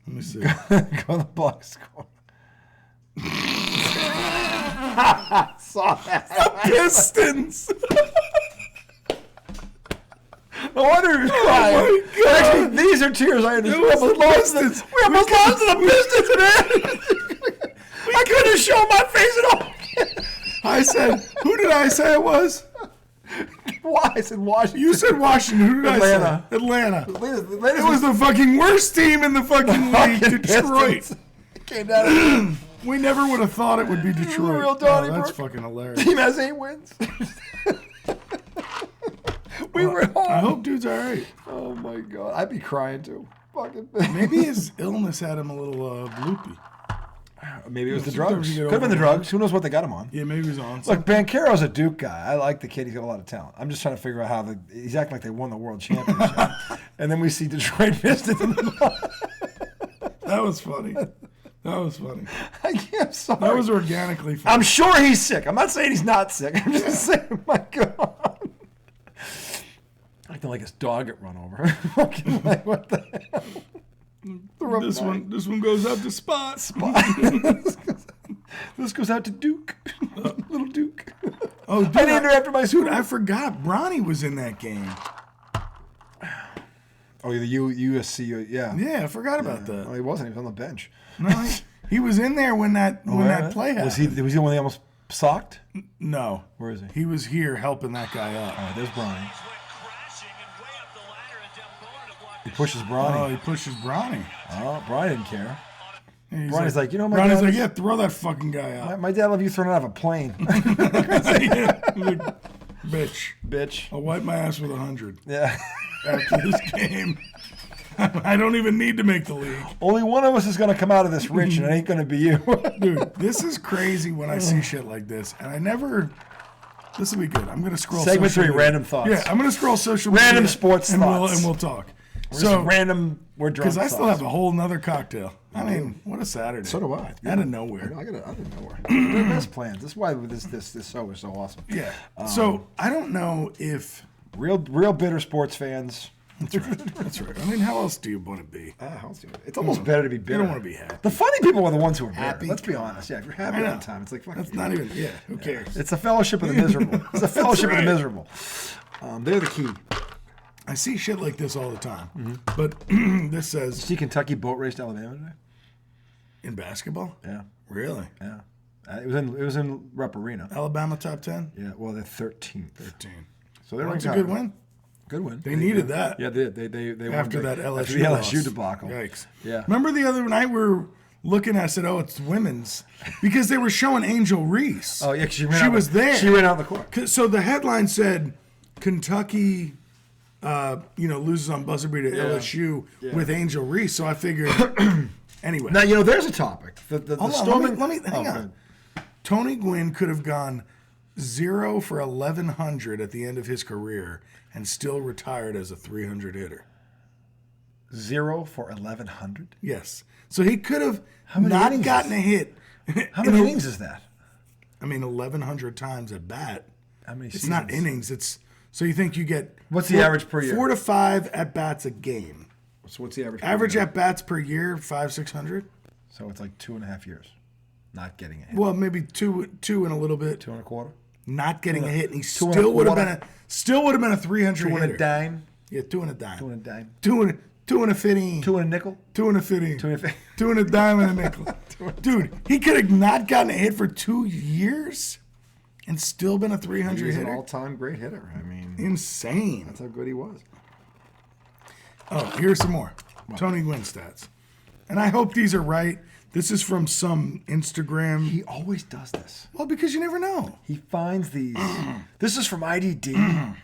Speaker 2: Let me see.
Speaker 1: Go the Bucks score. Saw that.
Speaker 2: Pistons.
Speaker 1: No wonder he was crying.
Speaker 2: my God.
Speaker 1: Actually, these are tears I understand.
Speaker 2: It was
Speaker 1: We almost
Speaker 2: the
Speaker 1: lost to
Speaker 2: Pistons.
Speaker 1: the, we almost lost to the Pistons, man. I couldn't show my face at all.
Speaker 2: I said, who did I say it was?
Speaker 1: Why? I said Washington.
Speaker 2: You said Washington. Who did
Speaker 1: Atlanta.
Speaker 2: I say? Atlanta.
Speaker 1: Atlanta
Speaker 2: It was the fucking worst team in the fucking league,
Speaker 1: fucking
Speaker 2: Detroit.
Speaker 1: Pistons. It came down.
Speaker 2: We never would have thought it would be Detroit.
Speaker 1: Real
Speaker 2: Oh,
Speaker 1: Donnybrook.
Speaker 2: that's fucking hilarious.
Speaker 1: Team has 8 wins. We were home.
Speaker 2: I hope dude's all right.
Speaker 1: Oh my God, I'd be crying too. Fucking.
Speaker 2: Maybe his illness had him a little loopy.
Speaker 1: Maybe it was the
Speaker 2: Sometimes
Speaker 1: drugs.
Speaker 2: you get
Speaker 1: Could have been the
Speaker 2: overwhelmed.
Speaker 1: drugs. Who knows what they got him on?
Speaker 2: Yeah, maybe he's on.
Speaker 1: Look, Banchero's a Duke guy. I like the kid. He's got a lot of talent. I'm just trying to figure out how he's acting like they won the world championship. And then we see Detroit Pistons in the
Speaker 2: That was funny. That was funny.
Speaker 1: I can't. Sorry.
Speaker 2: That was organically funny.
Speaker 1: I'm sure he's sick. I'm not saying he's not sick. I'm just saying, my God. Acting like his dog got run over. Fucking like, what the hell? Throw up
Speaker 2: This
Speaker 1: nine.
Speaker 2: one goes up to Spot.
Speaker 1: This goes out to Duke. Little Duke.
Speaker 2: Oh, dude,
Speaker 1: I named her after my
Speaker 2: dude,
Speaker 1: suit.
Speaker 2: I forgot. Bronny was in that game.
Speaker 1: Oh, the USC, yeah.
Speaker 2: Yeah, I forgot about
Speaker 1: Oh,
Speaker 2: that.
Speaker 1: he wasn't. He was on the bench.
Speaker 2: No, he was in there when that play happened.
Speaker 1: Was he the one they almost Socked?
Speaker 2: No.
Speaker 1: Where is he?
Speaker 2: He was here helping that guy up.
Speaker 1: All right, there's Bronny. He pushes Bronny.
Speaker 2: Oh, he pushes Bronny.
Speaker 1: Oh, Bronny didn't care.
Speaker 2: And he's
Speaker 1: Bronny's like, you know,
Speaker 2: Bronny's
Speaker 1: dad
Speaker 2: like, yeah, throw that fucking guy out.
Speaker 1: my dad loved you thrown out of a plane.
Speaker 2: Yeah. Like, bitch.
Speaker 1: Bitch.
Speaker 2: I'll wipe my ass with 100
Speaker 1: Yeah.
Speaker 2: after this game. I don't even need to make the league.
Speaker 1: Only one of us is going to come out of this rich, and it ain't going to be you.
Speaker 2: Dude, this is crazy when I see shit like this. And I never... This will be good. I'm going to scroll
Speaker 1: Segment
Speaker 2: social
Speaker 1: 3,
Speaker 2: media.
Speaker 1: random thoughts.
Speaker 2: Yeah, I'm going to scroll social media.
Speaker 1: Random sports
Speaker 2: and
Speaker 1: thoughts.
Speaker 2: We'll talk.
Speaker 1: Just random, we're drunk
Speaker 2: Because I still
Speaker 1: thoughts.
Speaker 2: have a whole nother cocktail. I mean, what a Saturday.
Speaker 1: So do I.
Speaker 2: Out of nowhere.
Speaker 1: I got out of nowhere. We're best plans. This is why this show is so awesome.
Speaker 2: Yeah. So I don't know if...
Speaker 1: Real bitter sports fans.
Speaker 2: That's right. That's right. I mean, how else do you want to be?
Speaker 1: It's almost better to be bitter.
Speaker 2: You don't want to be happy.
Speaker 1: The funny people are the ones who are bitter.
Speaker 2: Happy.
Speaker 1: Let's be honest. Yeah, if you're happy
Speaker 2: I know.
Speaker 1: all the time, it's like, fuck
Speaker 2: That's
Speaker 1: you.
Speaker 2: not even... Yeah, who cares?
Speaker 1: It's a fellowship of the miserable. It's a fellowship of the
Speaker 2: right.
Speaker 1: miserable. They're the key.
Speaker 2: I see shit like this all the time. But this says...
Speaker 1: See Kentucky boat raced Alabama today?
Speaker 2: In basketball?
Speaker 1: Yeah.
Speaker 2: Really?
Speaker 1: Yeah. It was in Rupp Arena.
Speaker 2: Alabama top 10?
Speaker 1: Yeah, well, they're 13th.
Speaker 2: 13.
Speaker 1: So they're
Speaker 2: That's a
Speaker 1: ranked
Speaker 2: good
Speaker 1: high.
Speaker 2: win.
Speaker 1: Good win.
Speaker 2: They needed that.
Speaker 1: Yeah, they won
Speaker 2: After
Speaker 1: big.
Speaker 2: that LSU
Speaker 1: After the LSU
Speaker 2: loss.
Speaker 1: debacle.
Speaker 2: Yikes.
Speaker 1: Yeah.
Speaker 2: Remember the other night we were looking, I said, oh, it's women's. Because they were showing Angel Reese.
Speaker 1: Oh, yeah, 'cause she
Speaker 2: was there.
Speaker 1: She ran out the court.
Speaker 2: So the headline said, Kentucky, loses on buzzer beater to LSU with Angel Reese. So I figured, anyway.
Speaker 1: Now, there's a topic. The
Speaker 2: Hold on,
Speaker 1: storming...
Speaker 2: let me hang on. Tony Gwynn could have gone 0 for 1,100 at the end of his career and still retired as a 300 hitter.
Speaker 1: 0 for 1,100?
Speaker 2: Yes. So he could have
Speaker 1: many
Speaker 2: not
Speaker 1: innings
Speaker 2: gotten a hit.
Speaker 1: How many innings is that?
Speaker 2: I mean, 1,100 times at bat.
Speaker 1: How many
Speaker 2: It's not
Speaker 1: seasons?
Speaker 2: innings. It's so you think you get
Speaker 1: What's the average per year?
Speaker 2: 4 to 5 at bats a game.
Speaker 1: So what's the average?
Speaker 2: Average at bats per year, 500-600.
Speaker 1: So it's like 2.5 years. Not getting a hit.
Speaker 2: Well, maybe two and a little bit.
Speaker 1: 2 1/4?
Speaker 2: Not getting a hit, and he
Speaker 1: Two and a
Speaker 2: still would have
Speaker 1: quarter.
Speaker 2: been a 300
Speaker 1: 2 and
Speaker 2: hitter.
Speaker 1: a dime?
Speaker 2: Yeah, 2 and a dime.
Speaker 1: 2 and a dime?
Speaker 2: 2 and a 15.
Speaker 1: 2 and a nickel?
Speaker 2: 2 and a 15.
Speaker 1: 2 and a
Speaker 2: 2 and a dime and a nickel. Dude, he could have not gotten a hit for 2 years and still been a 300
Speaker 1: He's an
Speaker 2: hitter.
Speaker 1: all-time great hitter. I mean,
Speaker 2: Insane.
Speaker 1: that's how good he was.
Speaker 2: Oh, here's some more. Tony Gwynn stats. And I hope these are right. This is from some Instagram.
Speaker 1: He always does this.
Speaker 2: Well, because you never know.
Speaker 1: He finds these. This is from IDD.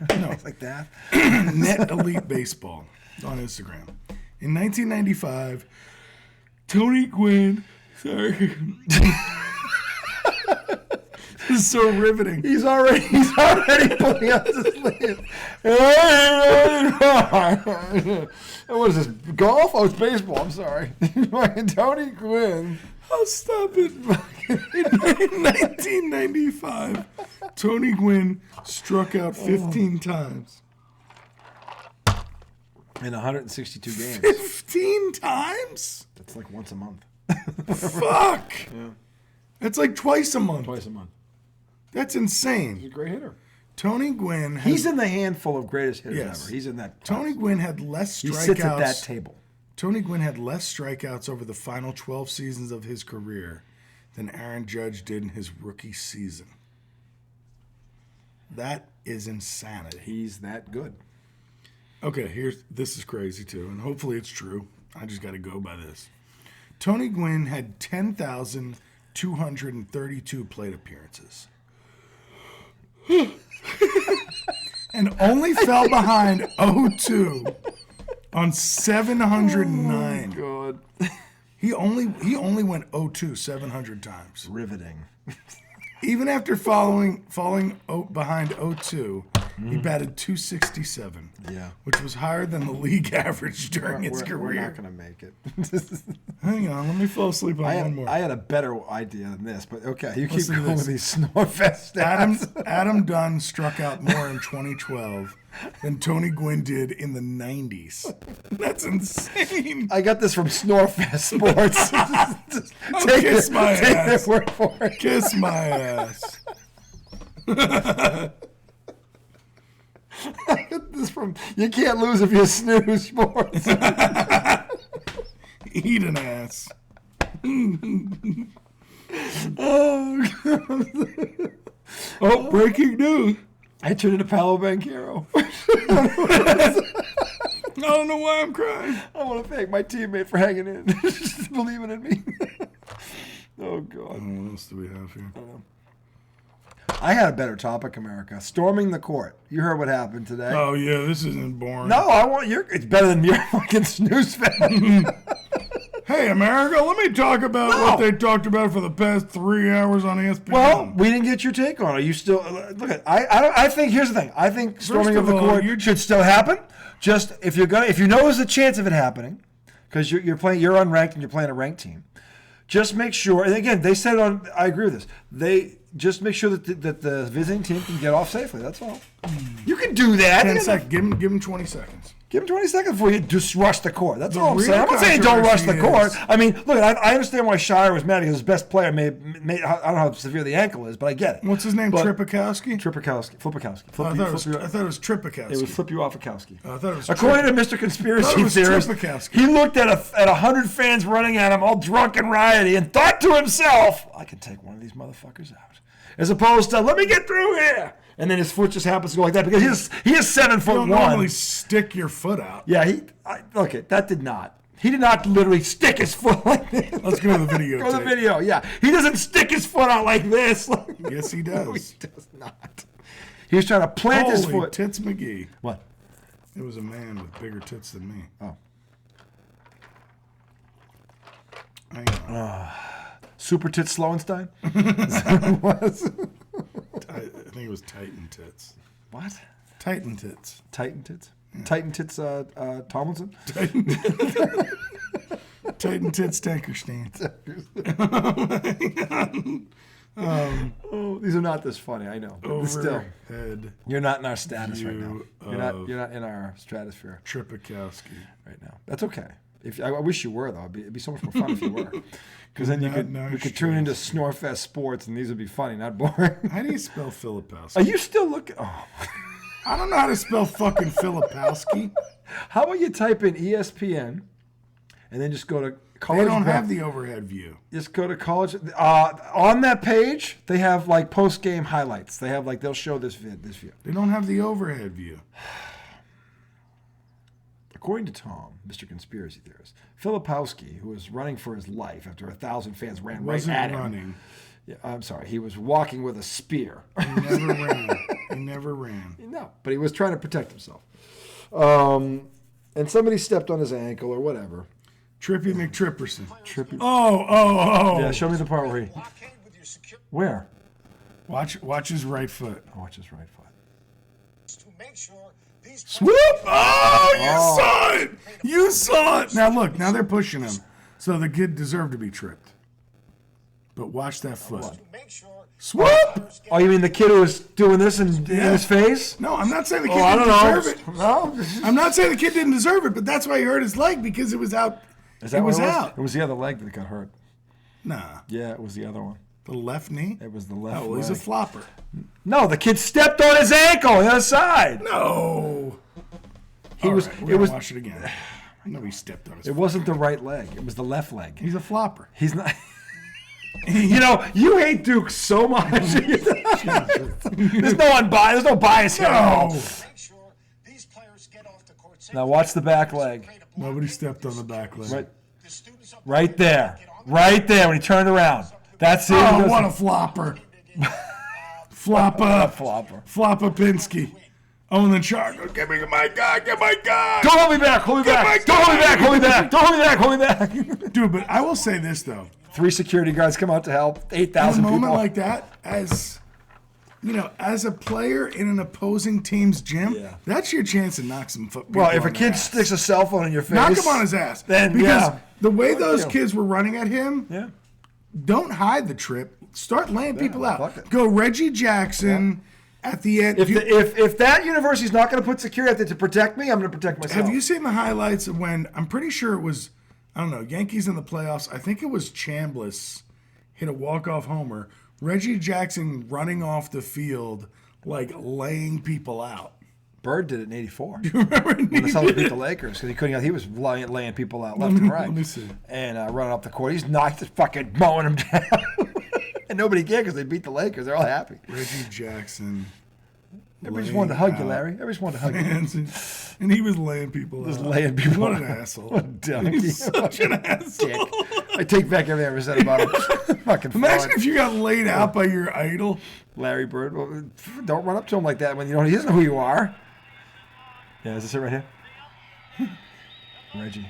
Speaker 1: Things like that.
Speaker 2: Net Elite Baseball on Instagram. In 1995, Tony Gwynn. Sorry. This is so riveting.
Speaker 1: He's already pulling out his sleeve. What is this? Golf? Oh, it's baseball. I'm sorry. Tony Gwynn.
Speaker 2: I'll stop it. In 1995, Tony Gwynn struck out 15 times.
Speaker 1: In 162 games.
Speaker 2: 15 times?
Speaker 1: That's like once a month.
Speaker 2: Fuck.
Speaker 1: Yeah.
Speaker 2: That's like twice a month.
Speaker 1: Twice a month.
Speaker 2: That's
Speaker 1: He's
Speaker 2: insane.
Speaker 1: a great hitter.
Speaker 2: Tony Gwynn has,
Speaker 1: He's in the handful of greatest hitters
Speaker 2: Yes.
Speaker 1: ever. He's in that.
Speaker 2: Tony Gwynn had less
Speaker 1: He
Speaker 2: strikeouts.
Speaker 1: sits at that table.
Speaker 2: Tony Gwynn had less strikeouts over the final 12 seasons of his career than Aaron Judge did in his rookie season. That is insanity.
Speaker 1: He's that good.
Speaker 2: Okay, this is crazy too, and hopefully it's true. I just got to go by this. Tony Gwynn had 10,232 plate appearances. And only fell behind 0-2 on 709.
Speaker 1: God.
Speaker 2: He only went 0-2 700 times.
Speaker 1: Riveting.
Speaker 2: Even after falling behind 0-2, he batted 267.
Speaker 1: Yeah.
Speaker 2: Which was higher than the league average during his career.
Speaker 1: We're not going to make it.
Speaker 2: Hang on, let me fall asleep on one more.
Speaker 1: I had a better idea than this, but okay, you keep
Speaker 2: Listen to
Speaker 1: going
Speaker 2: this.
Speaker 1: with these Snorfest stats.
Speaker 2: Adam Dunn struck out more in 2012 than Tony Gwynn did in the 90s. That's insane.
Speaker 1: I got this from Snorfest Sports.
Speaker 2: Kiss my
Speaker 1: take
Speaker 2: ass.
Speaker 1: their word for it.
Speaker 2: Kiss my ass.
Speaker 1: I got this from You Can't Lose If You Snooze Sports.
Speaker 2: Eat an ass.
Speaker 1: Oh, God.
Speaker 2: Oh, breaking news.
Speaker 1: I turned into Paolo Banchero.
Speaker 2: I don't know why I'm crying.
Speaker 1: I want to thank my teammate for hanging in, just believing in me. Oh, God.
Speaker 2: What else do we have here?
Speaker 1: I had a better topic, America. Storming the court. You heard what happened today.
Speaker 2: Oh, yeah, this isn't boring.
Speaker 1: No, I want your. It's better than your fucking snooze fan.
Speaker 2: Hey, America, let me talk about
Speaker 1: No.
Speaker 2: what they talked about for the past 3 hours on ESPN.
Speaker 1: Well, we didn't get your take on it. Are you still look at? I think here's the thing. I think storming of the
Speaker 2: of all,
Speaker 1: court should still happen. Just if you know there's a chance of it happening, because you're unranked and you're playing a ranked team. Just make sure. And again, they said on. I agree with this. They just make sure that the visiting team can get off safely. That's all. You can do that.
Speaker 2: 10 seconds. Give him 20 seconds.
Speaker 1: Give him 20 seconds before you just rush the court. That's
Speaker 2: The
Speaker 1: all I'm saying. I'm
Speaker 2: real
Speaker 1: not saying don't rush the court.
Speaker 2: controversy
Speaker 1: I mean, look, I understand why Shire was mad because his best player I don't know how severe the ankle is, but I get it.
Speaker 2: What's his name?
Speaker 1: But-
Speaker 2: Tripakowski?
Speaker 1: Flipakowski.
Speaker 2: I thought it was Tripakowski.
Speaker 1: It was flip you off a Kowski.
Speaker 2: I thought it was
Speaker 1: According to Mr.
Speaker 2: I thought
Speaker 1: Conspiracy
Speaker 2: it was
Speaker 1: Theorist,
Speaker 2: Tripakowski.
Speaker 1: he looked at 100 fans running at him all drunk and rioty and thought to himself, I can take one of these motherfuckers out. As opposed to, let me get through here. And then his foot just happens to go like that because he is 7 foot
Speaker 2: You don't
Speaker 1: 1.
Speaker 2: normally stick your foot out.
Speaker 1: Yeah, that did not. He did not literally stick his foot like this.
Speaker 2: Let's go to the video.
Speaker 1: Go to the video, yeah. He doesn't stick his foot out like this.
Speaker 2: Yes, he
Speaker 1: No,
Speaker 2: does.
Speaker 1: he does not. He was trying to plant his
Speaker 2: Holy
Speaker 1: foot.
Speaker 2: tits McGee.
Speaker 1: What?
Speaker 2: It was a man with bigger tits than me.
Speaker 1: Oh.
Speaker 2: Hang on.
Speaker 1: Super Tits Slowenstein? Is that what it was?
Speaker 2: I think it was Titan tits.
Speaker 1: What?
Speaker 2: Titan tits.
Speaker 1: Titan Tits? Titan Tits Tomlinson?
Speaker 2: Titan tits Tankerstein.
Speaker 1: Oh, these are not this funny, I know. But still,
Speaker 2: Overhead
Speaker 1: you're not in our status right now.
Speaker 2: view
Speaker 1: You're not in our stratosphere
Speaker 2: Tripakowski.
Speaker 1: right now. That's okay. I wish you were though. It'd be so much more fun if you were. Because then we could tune into Snorefest Sports, and these would be funny, not boring.
Speaker 2: How do you spell Filipowski?
Speaker 1: Are you still looking? Oh.
Speaker 2: I don't know how to spell fucking Filipowski.
Speaker 1: How about you type in ESPN, and then just go to college.
Speaker 2: They don't have the overhead view.
Speaker 1: Just go to college. On that page, they have like post game highlights. They have like they'll show this view.
Speaker 2: They don't have the overhead view.
Speaker 1: According to Tom, Mr. Conspiracy Theorist, Filipowski, who was running for his life after 1,000 fans ran right
Speaker 2: Wasn't
Speaker 1: at him.
Speaker 2: running.
Speaker 1: Yeah, I'm sorry, he was walking with a spear.
Speaker 2: He never ran. He never ran.
Speaker 1: No, but he was trying to protect himself. And somebody stepped on his ankle or whatever.
Speaker 2: Trippy McTripperson.
Speaker 1: Trippy.
Speaker 2: Oh.
Speaker 1: Yeah, show me the part where he. Where?
Speaker 2: Watch his right foot.
Speaker 1: Oh, watch his right foot.
Speaker 5: To make sure these
Speaker 2: Swoop! Oh, you saw it! You saw it! Now look, now they're pushing him. So the kid deserved to be tripped. But watch that foot.
Speaker 5: make sure
Speaker 2: Swoop!
Speaker 1: Oh, you mean the kid who was doing this in his face?
Speaker 2: No, I'm not saying the kid
Speaker 1: Oh, I
Speaker 2: didn't
Speaker 1: don't know.
Speaker 2: deserve it.
Speaker 1: No.
Speaker 2: I'm not saying the kid didn't deserve it, but that's why he hurt his leg because it was out.
Speaker 1: Is that
Speaker 2: it
Speaker 1: what
Speaker 2: was
Speaker 1: it was?
Speaker 2: out.
Speaker 1: It was the other leg that got hurt.
Speaker 2: Nah,
Speaker 1: Yeah, it was the other one.
Speaker 2: the left knee.
Speaker 1: It was the left
Speaker 2: Oh, he's a
Speaker 1: leg.
Speaker 2: flopper.
Speaker 1: No, the kid stepped on his ankle on the other side.
Speaker 2: No.
Speaker 1: He was.
Speaker 2: We're
Speaker 1: It was.
Speaker 2: gonna watch it again. I know he stepped on his.
Speaker 1: It wasn't the right leg. It was the left leg.
Speaker 2: He's a flopper.
Speaker 1: He's not. You know, you hate Duke so much. There's no bias here. at all.
Speaker 2: No.
Speaker 5: make sure these players get off the court safely.
Speaker 1: Now watch the back leg.
Speaker 2: Nobody stepped on the back leg.
Speaker 1: Right,
Speaker 5: The students up
Speaker 1: right there. Right there when he turned around. That's it. He
Speaker 2: Oh,
Speaker 1: goes-
Speaker 2: what a flopper. Flopper.
Speaker 1: flopper.
Speaker 2: Flopper Pinsky. Oh, and then Shark. Give me my guy. Get my guy.
Speaker 1: Don't hold me back. Hold me
Speaker 2: Get
Speaker 1: back.
Speaker 2: my
Speaker 1: Don't hold me
Speaker 2: guy.
Speaker 1: back. Hold me back. Don't hold me back. Hold me back.
Speaker 2: Dude, but I will say this, though.
Speaker 1: 3 security guards come out to help.
Speaker 2: In a
Speaker 1: 8,000
Speaker 2: moment
Speaker 1: people.
Speaker 2: like that, as a player in an opposing team's gym,
Speaker 1: Yeah.
Speaker 2: that's your chance to knock some foot.
Speaker 1: Well, if
Speaker 2: people
Speaker 1: a
Speaker 2: on
Speaker 1: kid
Speaker 2: their ass.
Speaker 1: sticks a cell phone in your face,
Speaker 2: knock him on his ass.
Speaker 1: Then
Speaker 2: because
Speaker 1: yeah.
Speaker 2: the way those
Speaker 1: you.
Speaker 2: kids were running at him,
Speaker 1: Yeah.
Speaker 2: don't hide the trip. Start laying people
Speaker 1: fuck
Speaker 2: out.
Speaker 1: it.
Speaker 2: Go Reggie Jackson at the end.
Speaker 1: If that university's not going to put security to protect me, I'm going to protect myself.
Speaker 2: Have you seen the highlights of when, I'm pretty sure it was, I don't know, Yankees in the playoffs. I think it was Chambliss hit a walk-off homer. Reggie Jackson running off the field, like laying people out.
Speaker 1: Bird did it in *84
Speaker 2: Remember?
Speaker 1: when the Celtics beat the Lakers because he couldn't. He was laying people out left and right.
Speaker 2: Let me see.
Speaker 1: And running up the court, he's fucking mowing them down. And nobody cared because they beat the Lakers. They're all happy.
Speaker 2: Reggie Jackson.
Speaker 1: Everybody just wanted to hug you, Larry. Everybody just wanted to hug you.
Speaker 2: And he was laying people
Speaker 1: Just
Speaker 2: out.
Speaker 1: laying people
Speaker 2: What
Speaker 1: out.
Speaker 2: an asshole.
Speaker 1: What a donkey.
Speaker 2: He's such an asshole.
Speaker 1: Dick. I take back everything I ever said about him. Fucking
Speaker 2: Imagine
Speaker 1: fraud.
Speaker 2: if you got laid out by your idol.
Speaker 1: Larry Bird. Well, don't run up to him like that when you don't. He doesn't know who you are. Yeah, is this it right here? Reggie.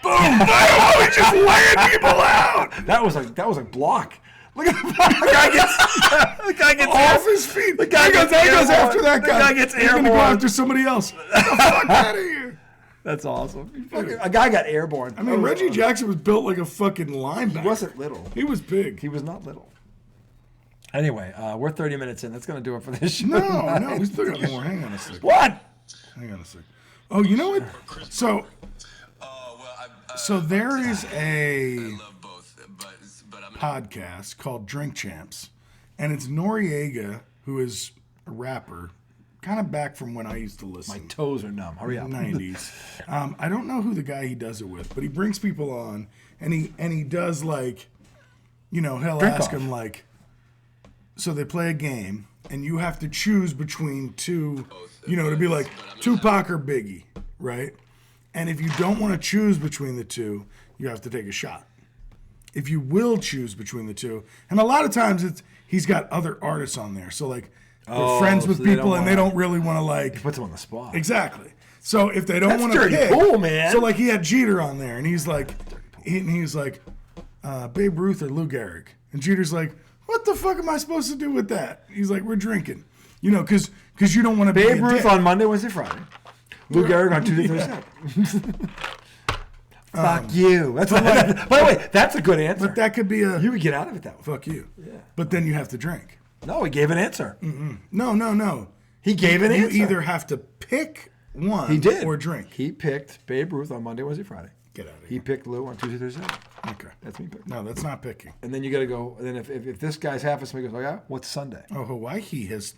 Speaker 2: Boom! Oh, he's just laying people out.
Speaker 1: That was a block. Look at the guy gets
Speaker 2: Off his feet.
Speaker 1: The guy
Speaker 2: He goes
Speaker 1: gets
Speaker 2: after
Speaker 1: airborne.
Speaker 2: that
Speaker 1: The
Speaker 2: guy.
Speaker 1: guy gets
Speaker 2: He's gonna go
Speaker 1: airborne.
Speaker 2: after somebody else. Get the fuck out of here.
Speaker 1: That's awesome. A guy got airborne.
Speaker 2: I mean, Reggie Jackson was built like a fucking linebacker.
Speaker 1: He wasn't little.
Speaker 2: He was big.
Speaker 1: He was not little. Anyway, we're 30 minutes in. That's going to do it for this show.
Speaker 2: No, we still got more. Hang on a second.
Speaker 1: What?
Speaker 2: Hang on a second. Oh, you know what? So there is a podcast called Drink Champs, and it's Noriega, who is a rapper, kind of back from when I used to listen.
Speaker 1: My toes are numb. Hurry up.
Speaker 2: 90s. I don't know who the guy he does it with, but he brings people on, and he does like, he'll
Speaker 1: Drink
Speaker 2: ask
Speaker 1: off.
Speaker 2: him like, so they play a game, and you have to choose between two, to be like Tupac or Biggie, right? And if you don't want to choose between the two, you have to take a shot. If you will choose between the two, and a lot of times he's got other artists on there, so like they're friends with
Speaker 1: so they
Speaker 2: people,
Speaker 1: don't
Speaker 2: and they don't really want to like.
Speaker 1: Puts him on the spot.
Speaker 2: Exactly. So if they don't
Speaker 1: That's
Speaker 2: want to
Speaker 1: dirty
Speaker 2: pick,
Speaker 1: pool, man.
Speaker 2: So like he had Jeter on there, and he's like, Babe Ruth or Lou Gehrig, and Jeter's like, what the fuck am I supposed to do with that? He's like, we're drinking, because you don't want to be
Speaker 1: Babe
Speaker 2: a
Speaker 1: Ruth
Speaker 2: dick.
Speaker 1: on Monday, Wednesday, Friday. Lou Gehrig on Tuesday, Thursday. Fuck you. That's by the way, that's a good answer.
Speaker 2: But that could be a
Speaker 1: You could get out of it that way.
Speaker 2: fuck you. Yeah. But then you have to drink.
Speaker 1: No, he gave an answer.
Speaker 2: No.
Speaker 1: He gave an
Speaker 2: You
Speaker 1: answer.
Speaker 2: either have to pick one
Speaker 1: He did.
Speaker 2: or drink.
Speaker 1: He picked Babe Ruth on Monday, Wednesday, Friday.
Speaker 2: Get out of
Speaker 1: He
Speaker 2: here.
Speaker 1: picked Lou on Tuesday, Thursday.
Speaker 2: Okay.
Speaker 1: That's me picked.
Speaker 2: No, that's not picking.
Speaker 1: And then you got to go. And then if this guy's half, somebody goes, oh yeah, what's Sunday?
Speaker 2: Oh, Hawaii has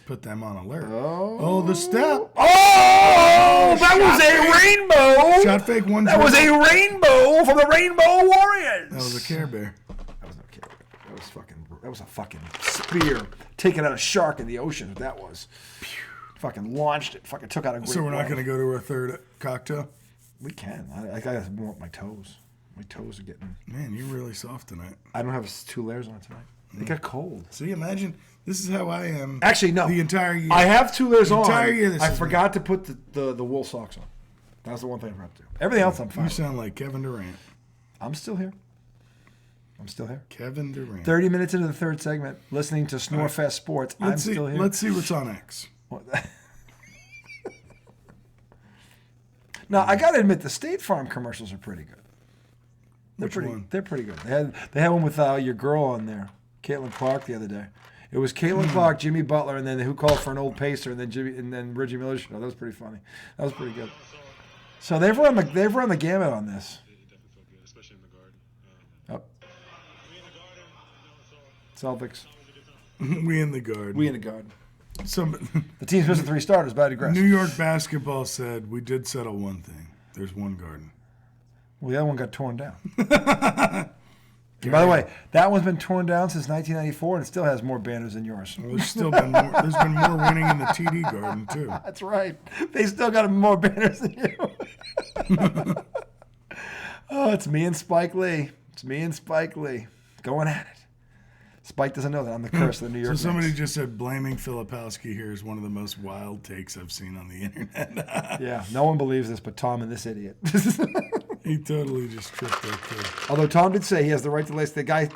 Speaker 2: put them on alert. Oh, the step.
Speaker 1: Oh, that was a rainbow.
Speaker 2: Shot fake one.
Speaker 1: That was a rainbow from the Rainbow Warriors.
Speaker 2: That was a Care Bear.
Speaker 1: That was no care. That was a fucking spear taking out a shark in the ocean. That was. Fucking launched it. Fucking took out a great
Speaker 2: So we're not
Speaker 1: whale.
Speaker 2: going to go to our third cocktail?
Speaker 1: We can. I gotta warm up my toes. My toes are getting.
Speaker 2: Man, you're really soft tonight.
Speaker 1: I don't have 2 layers on tonight. They got cold.
Speaker 2: See, imagine this is how I am.
Speaker 1: Actually, no.
Speaker 2: The entire year.
Speaker 1: I have 2 layers
Speaker 2: The
Speaker 1: on.
Speaker 2: entire year this
Speaker 1: I
Speaker 2: is
Speaker 1: forgot to put the wool socks on. That's the one thing I forgot to do. Everything else I'm fine.
Speaker 2: You
Speaker 1: with.
Speaker 2: sound like Kevin Durant.
Speaker 1: I'm still here.
Speaker 2: Kevin Durant.
Speaker 1: 30 minutes into the third segment, listening to Snorefest Sports.
Speaker 2: Let's see.
Speaker 1: Still here.
Speaker 2: Let's see what's on X.
Speaker 1: Now I gotta admit, the State Farm commercials are pretty good.
Speaker 2: Which one?
Speaker 1: They're pretty good. They had one with your girl on there, Caitlin Clark, the other day. It was Caitlin Clark, Jimmy Butler, and then who called for an old pacer, and then Reggie Miller show. That was pretty funny. That was pretty good. So they've run the gamut on this.
Speaker 4: It definitely felt good, especially in the garden.
Speaker 1: Oh,
Speaker 4: We in the garden,
Speaker 1: Celtics.
Speaker 2: We in the garden.
Speaker 1: We in the garden.
Speaker 2: Some
Speaker 1: The team's missing 3 starters, but I digress.
Speaker 2: New York basketball said we did settle one thing. There's one garden.
Speaker 1: Well, the other one got torn down. And by the way, that one's been torn down since 1994, and it still has more banners than yours.
Speaker 2: Well, there's been more winning in the TD garden too.
Speaker 1: That's right. They still got more banners than you. Oh, it's me and Spike Lee. Going at it. Spike doesn't know that I'm the curse of the New York
Speaker 2: So somebody
Speaker 1: Knicks.
Speaker 2: just said blaming Filipowski here is one of the most wild takes I've seen on the internet.
Speaker 1: Yeah, no one believes this but Tom and this idiot.
Speaker 2: He totally just tripped that kid.
Speaker 1: Although Tom did say he has the right to lace the guy.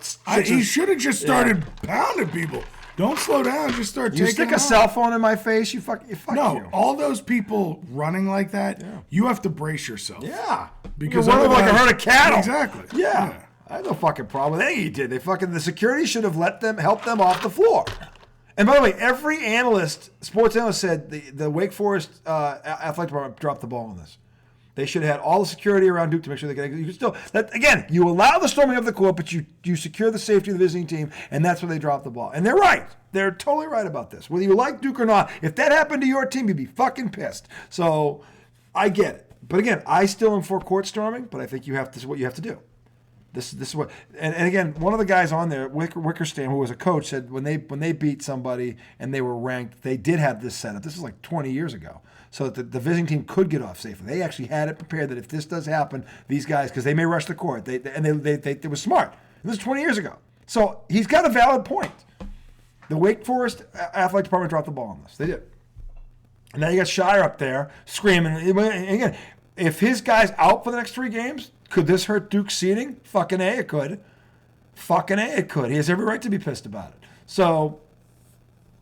Speaker 2: He should have just started pounding people. Don't slow down. Just start
Speaker 1: You
Speaker 2: taking
Speaker 1: stick
Speaker 2: them
Speaker 1: a
Speaker 2: out.
Speaker 1: cell phone in my face, you fuck
Speaker 2: No,
Speaker 1: you.
Speaker 2: all those people running like that, you have to brace yourself.
Speaker 1: Yeah.
Speaker 2: Because
Speaker 1: You're running like a
Speaker 2: otherwise-
Speaker 1: herd of cattle.
Speaker 2: Exactly.
Speaker 1: Yeah. I had no fucking problem with anything he did. The security should have helped them off the floor. And by the way, every sports analyst said the Wake Forest athletic department dropped the ball on this. They should have had all the security around Duke to make sure you could still. Again, you allow the storming of the court, but you secure the safety of the visiting team, and that's where they dropped the ball. And they're right. They're totally right about this. Whether you like Duke or not, if that happened to your team, you'd be fucking pissed. So I get it. But again, I still am for court storming, but I think this is what you have to do. This is what, and again, one of the guys on there, Wickerstam, who was a coach, said when they beat somebody and they were ranked, they did have this set up. This was like 20 years ago, so that the visiting team could get off safely. They actually had it prepared that if this does happen, these guys, because they may rush the court, they was smart. This was 20 years ago, so he's got a valid point. The Wake Forest athletic department dropped the ball on this. They did, and now you got Shire up there screaming. And again, if his guy's out for the next 3 games. Could this hurt Duke's seeding? Fucking A, it could. Fucking A, it could. He has every right to be pissed about it. So,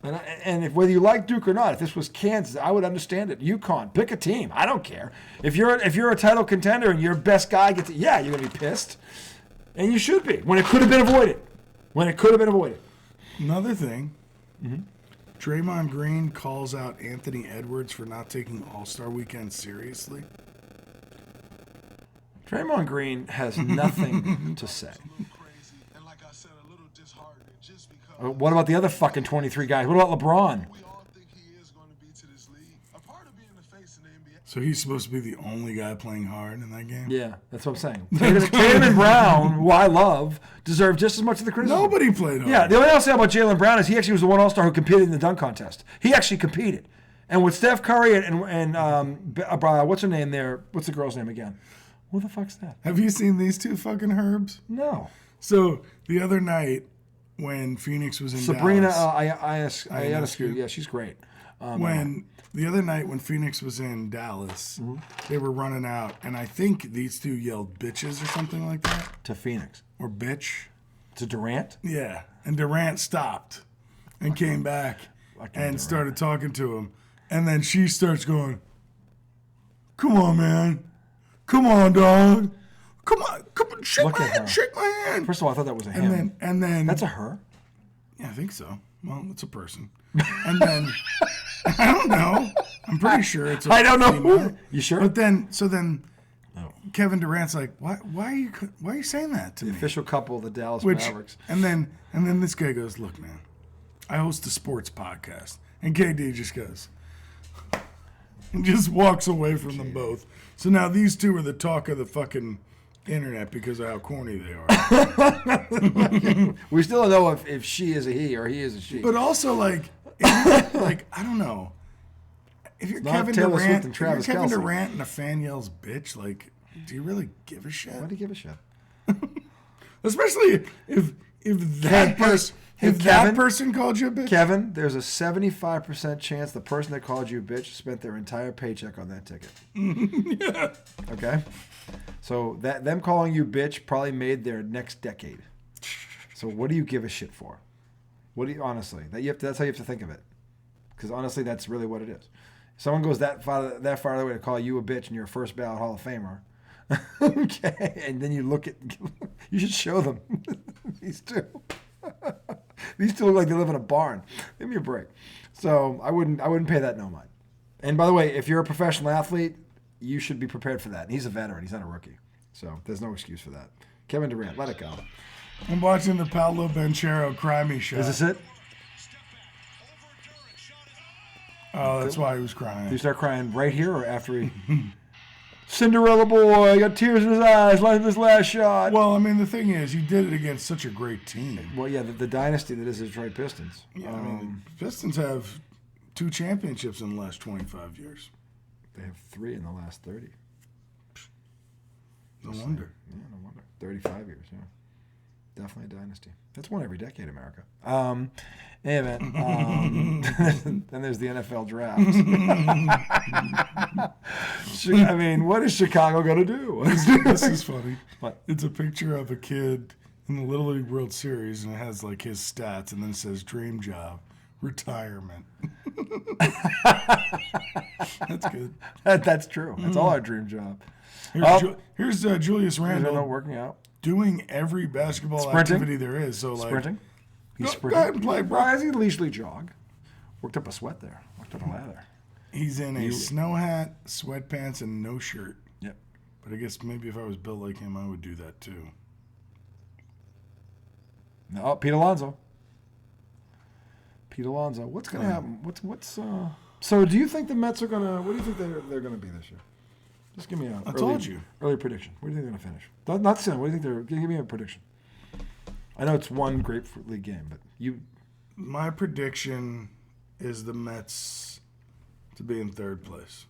Speaker 1: and if whether you like Duke or not, if this was Kansas, I would understand it. UConn, pick a team. I don't care. If you're a title contender and your best guy gets it, yeah, you're gonna be pissed, and you should be when it could have been avoided.
Speaker 2: Another thing, Draymond Green calls out Anthony Edwards for not taking All-Star Weekend seriously.
Speaker 1: Draymond Green has nothing to say.
Speaker 4: Crazy. And like I said, a little disheartening just because
Speaker 1: What about the other fucking 23 guys? What about LeBron?
Speaker 4: we all think he is going to be to this league. A part of being the face in the NBA.
Speaker 2: So he's supposed to be the only guy playing hard in that game?
Speaker 1: Yeah, that's what I'm saying. Tatum and Brown, who I love, deserve just as much of the criticism.
Speaker 2: Nobody played hard.
Speaker 1: Yeah, the only thing I'll say about Jaylen Brown is he actually was the one All-Star who competed in the dunk contest. He actually competed. And with Steph Curry and what's her name there? What's the girl's name again? Who the fuck's that?
Speaker 2: Have you seen these two fucking herbs?
Speaker 1: No.
Speaker 2: So the other night when Phoenix was in
Speaker 1: Sabrina
Speaker 2: Dallas,
Speaker 1: Ionescu. Yeah, she's great.
Speaker 2: The other night when Phoenix was in Dallas, they were running out, and I think these two yelled bitches or something like that.
Speaker 1: To Phoenix.
Speaker 2: Or bitch.
Speaker 1: To Durant?
Speaker 2: Yeah. And Durant stopped and came back and
Speaker 1: Durant.
Speaker 2: started talking to him. And then she starts going, "Come on, man. Come on, dog. Come on, shake
Speaker 1: Look
Speaker 2: my
Speaker 1: at
Speaker 2: hand,
Speaker 1: her.
Speaker 2: shake my hand."
Speaker 1: First of all, I thought that was a him.
Speaker 2: And then
Speaker 1: That's a her?
Speaker 2: yeah, I think so. Well, it's a person. And then I don't know. I'm pretty sure it's a
Speaker 1: I don't know
Speaker 2: female.
Speaker 1: who. You sure?
Speaker 2: But then Kevin Durant's like, why are you saying that to me?
Speaker 1: Official couple of the Dallas
Speaker 2: Which
Speaker 1: Mavericks.
Speaker 2: and then this guy goes, "Look, man, I host a sports podcast," and KD just goes and just walks away from them both. So now these two are the talk of the fucking internet because of how corny they are.
Speaker 1: We still don't know if she is a he or he is a she.
Speaker 2: But also, like I don't know. If you're
Speaker 1: Not
Speaker 2: Kevin
Speaker 1: Taylor Swift
Speaker 2: Durant,
Speaker 1: and
Speaker 2: if you're
Speaker 1: Travis
Speaker 2: Kevin
Speaker 1: Kelce.
Speaker 2: Durant and a fan yells "bitch," like, do you really give a shit?
Speaker 1: Why do you give a shit?
Speaker 2: Especially if that person
Speaker 1: Kevin-
Speaker 2: that person called you a bitch.
Speaker 1: Kevin, there's a 75% chance the person that called you a bitch spent their entire paycheck on that ticket.
Speaker 2: Yeah.
Speaker 1: Okay? So them calling you bitch probably made their next decade. So what do you give a shit for? What do you honestly? That's how you have to think of it. Because honestly, that's really what it is. If someone goes that far away to call you a bitch and you're a first ballot Hall of Famer, okay, and then you should show them these two. These two look like they live in a barn. Give me a break. So I wouldn't pay that no mind. And by the way, if you're a professional athlete, you should be prepared for that. And he's a veteran. He's not a rookie. So there's no excuse for that. Kevin Durant, let it go.
Speaker 2: I'm watching the Paolo Banchero Cry Me shot.
Speaker 1: Is this it?
Speaker 2: Oh, that's why he was
Speaker 1: Do
Speaker 2: crying.
Speaker 1: you start crying right here or after he... Cinderella boy, got tears in his eyes, like his last shot.
Speaker 2: Well, I mean, the thing is, he did it against such a great team.
Speaker 1: Well, yeah, the dynasty that is the Detroit Pistons.
Speaker 2: Yeah, I mean, the Pistons have 2 championships in the last 25 years.
Speaker 1: They have 3 in the last 30.
Speaker 2: No wonder.
Speaker 1: Yeah, no wonder. 35 years, yeah. Definitely a dynasty. That's one every decade, America. Hey, man. Then there's the NFL draft. I mean, what is Chicago going to do?
Speaker 2: This is funny.
Speaker 1: What?
Speaker 2: It's a picture of a kid in the Little League World Series, and it has like his stats, and then it says dream job, retirement. That's good.
Speaker 1: That's true. That's all our dream job.
Speaker 2: Here's Julius
Speaker 1: Is that not
Speaker 2: Randle
Speaker 1: working out?
Speaker 2: doing every basketball
Speaker 1: Sprinting?
Speaker 2: activity there is. So like,
Speaker 1: Sprinting? He's
Speaker 2: Go
Speaker 1: sprinting.
Speaker 2: ahead and play, bro.
Speaker 1: Well, he leisurely jog. Worked up a sweat there. Worked up a lather.
Speaker 2: He's in a snow hat, sweatpants, and no shirt.
Speaker 1: Yep.
Speaker 2: But I guess maybe if I was built like him, I would do that too.
Speaker 1: No, Pete Alonso. Pete Alonso. What's going to happen? What's So do you think the Mets are going to? What do you think they're going to be this year? Just give me a
Speaker 2: told you.
Speaker 1: early prediction. Where do you think they're going to finish? Not soon. What do you think they're? Give me a prediction. I know it's one Grapefruit League game, but you.
Speaker 2: My prediction is the Mets to be in third place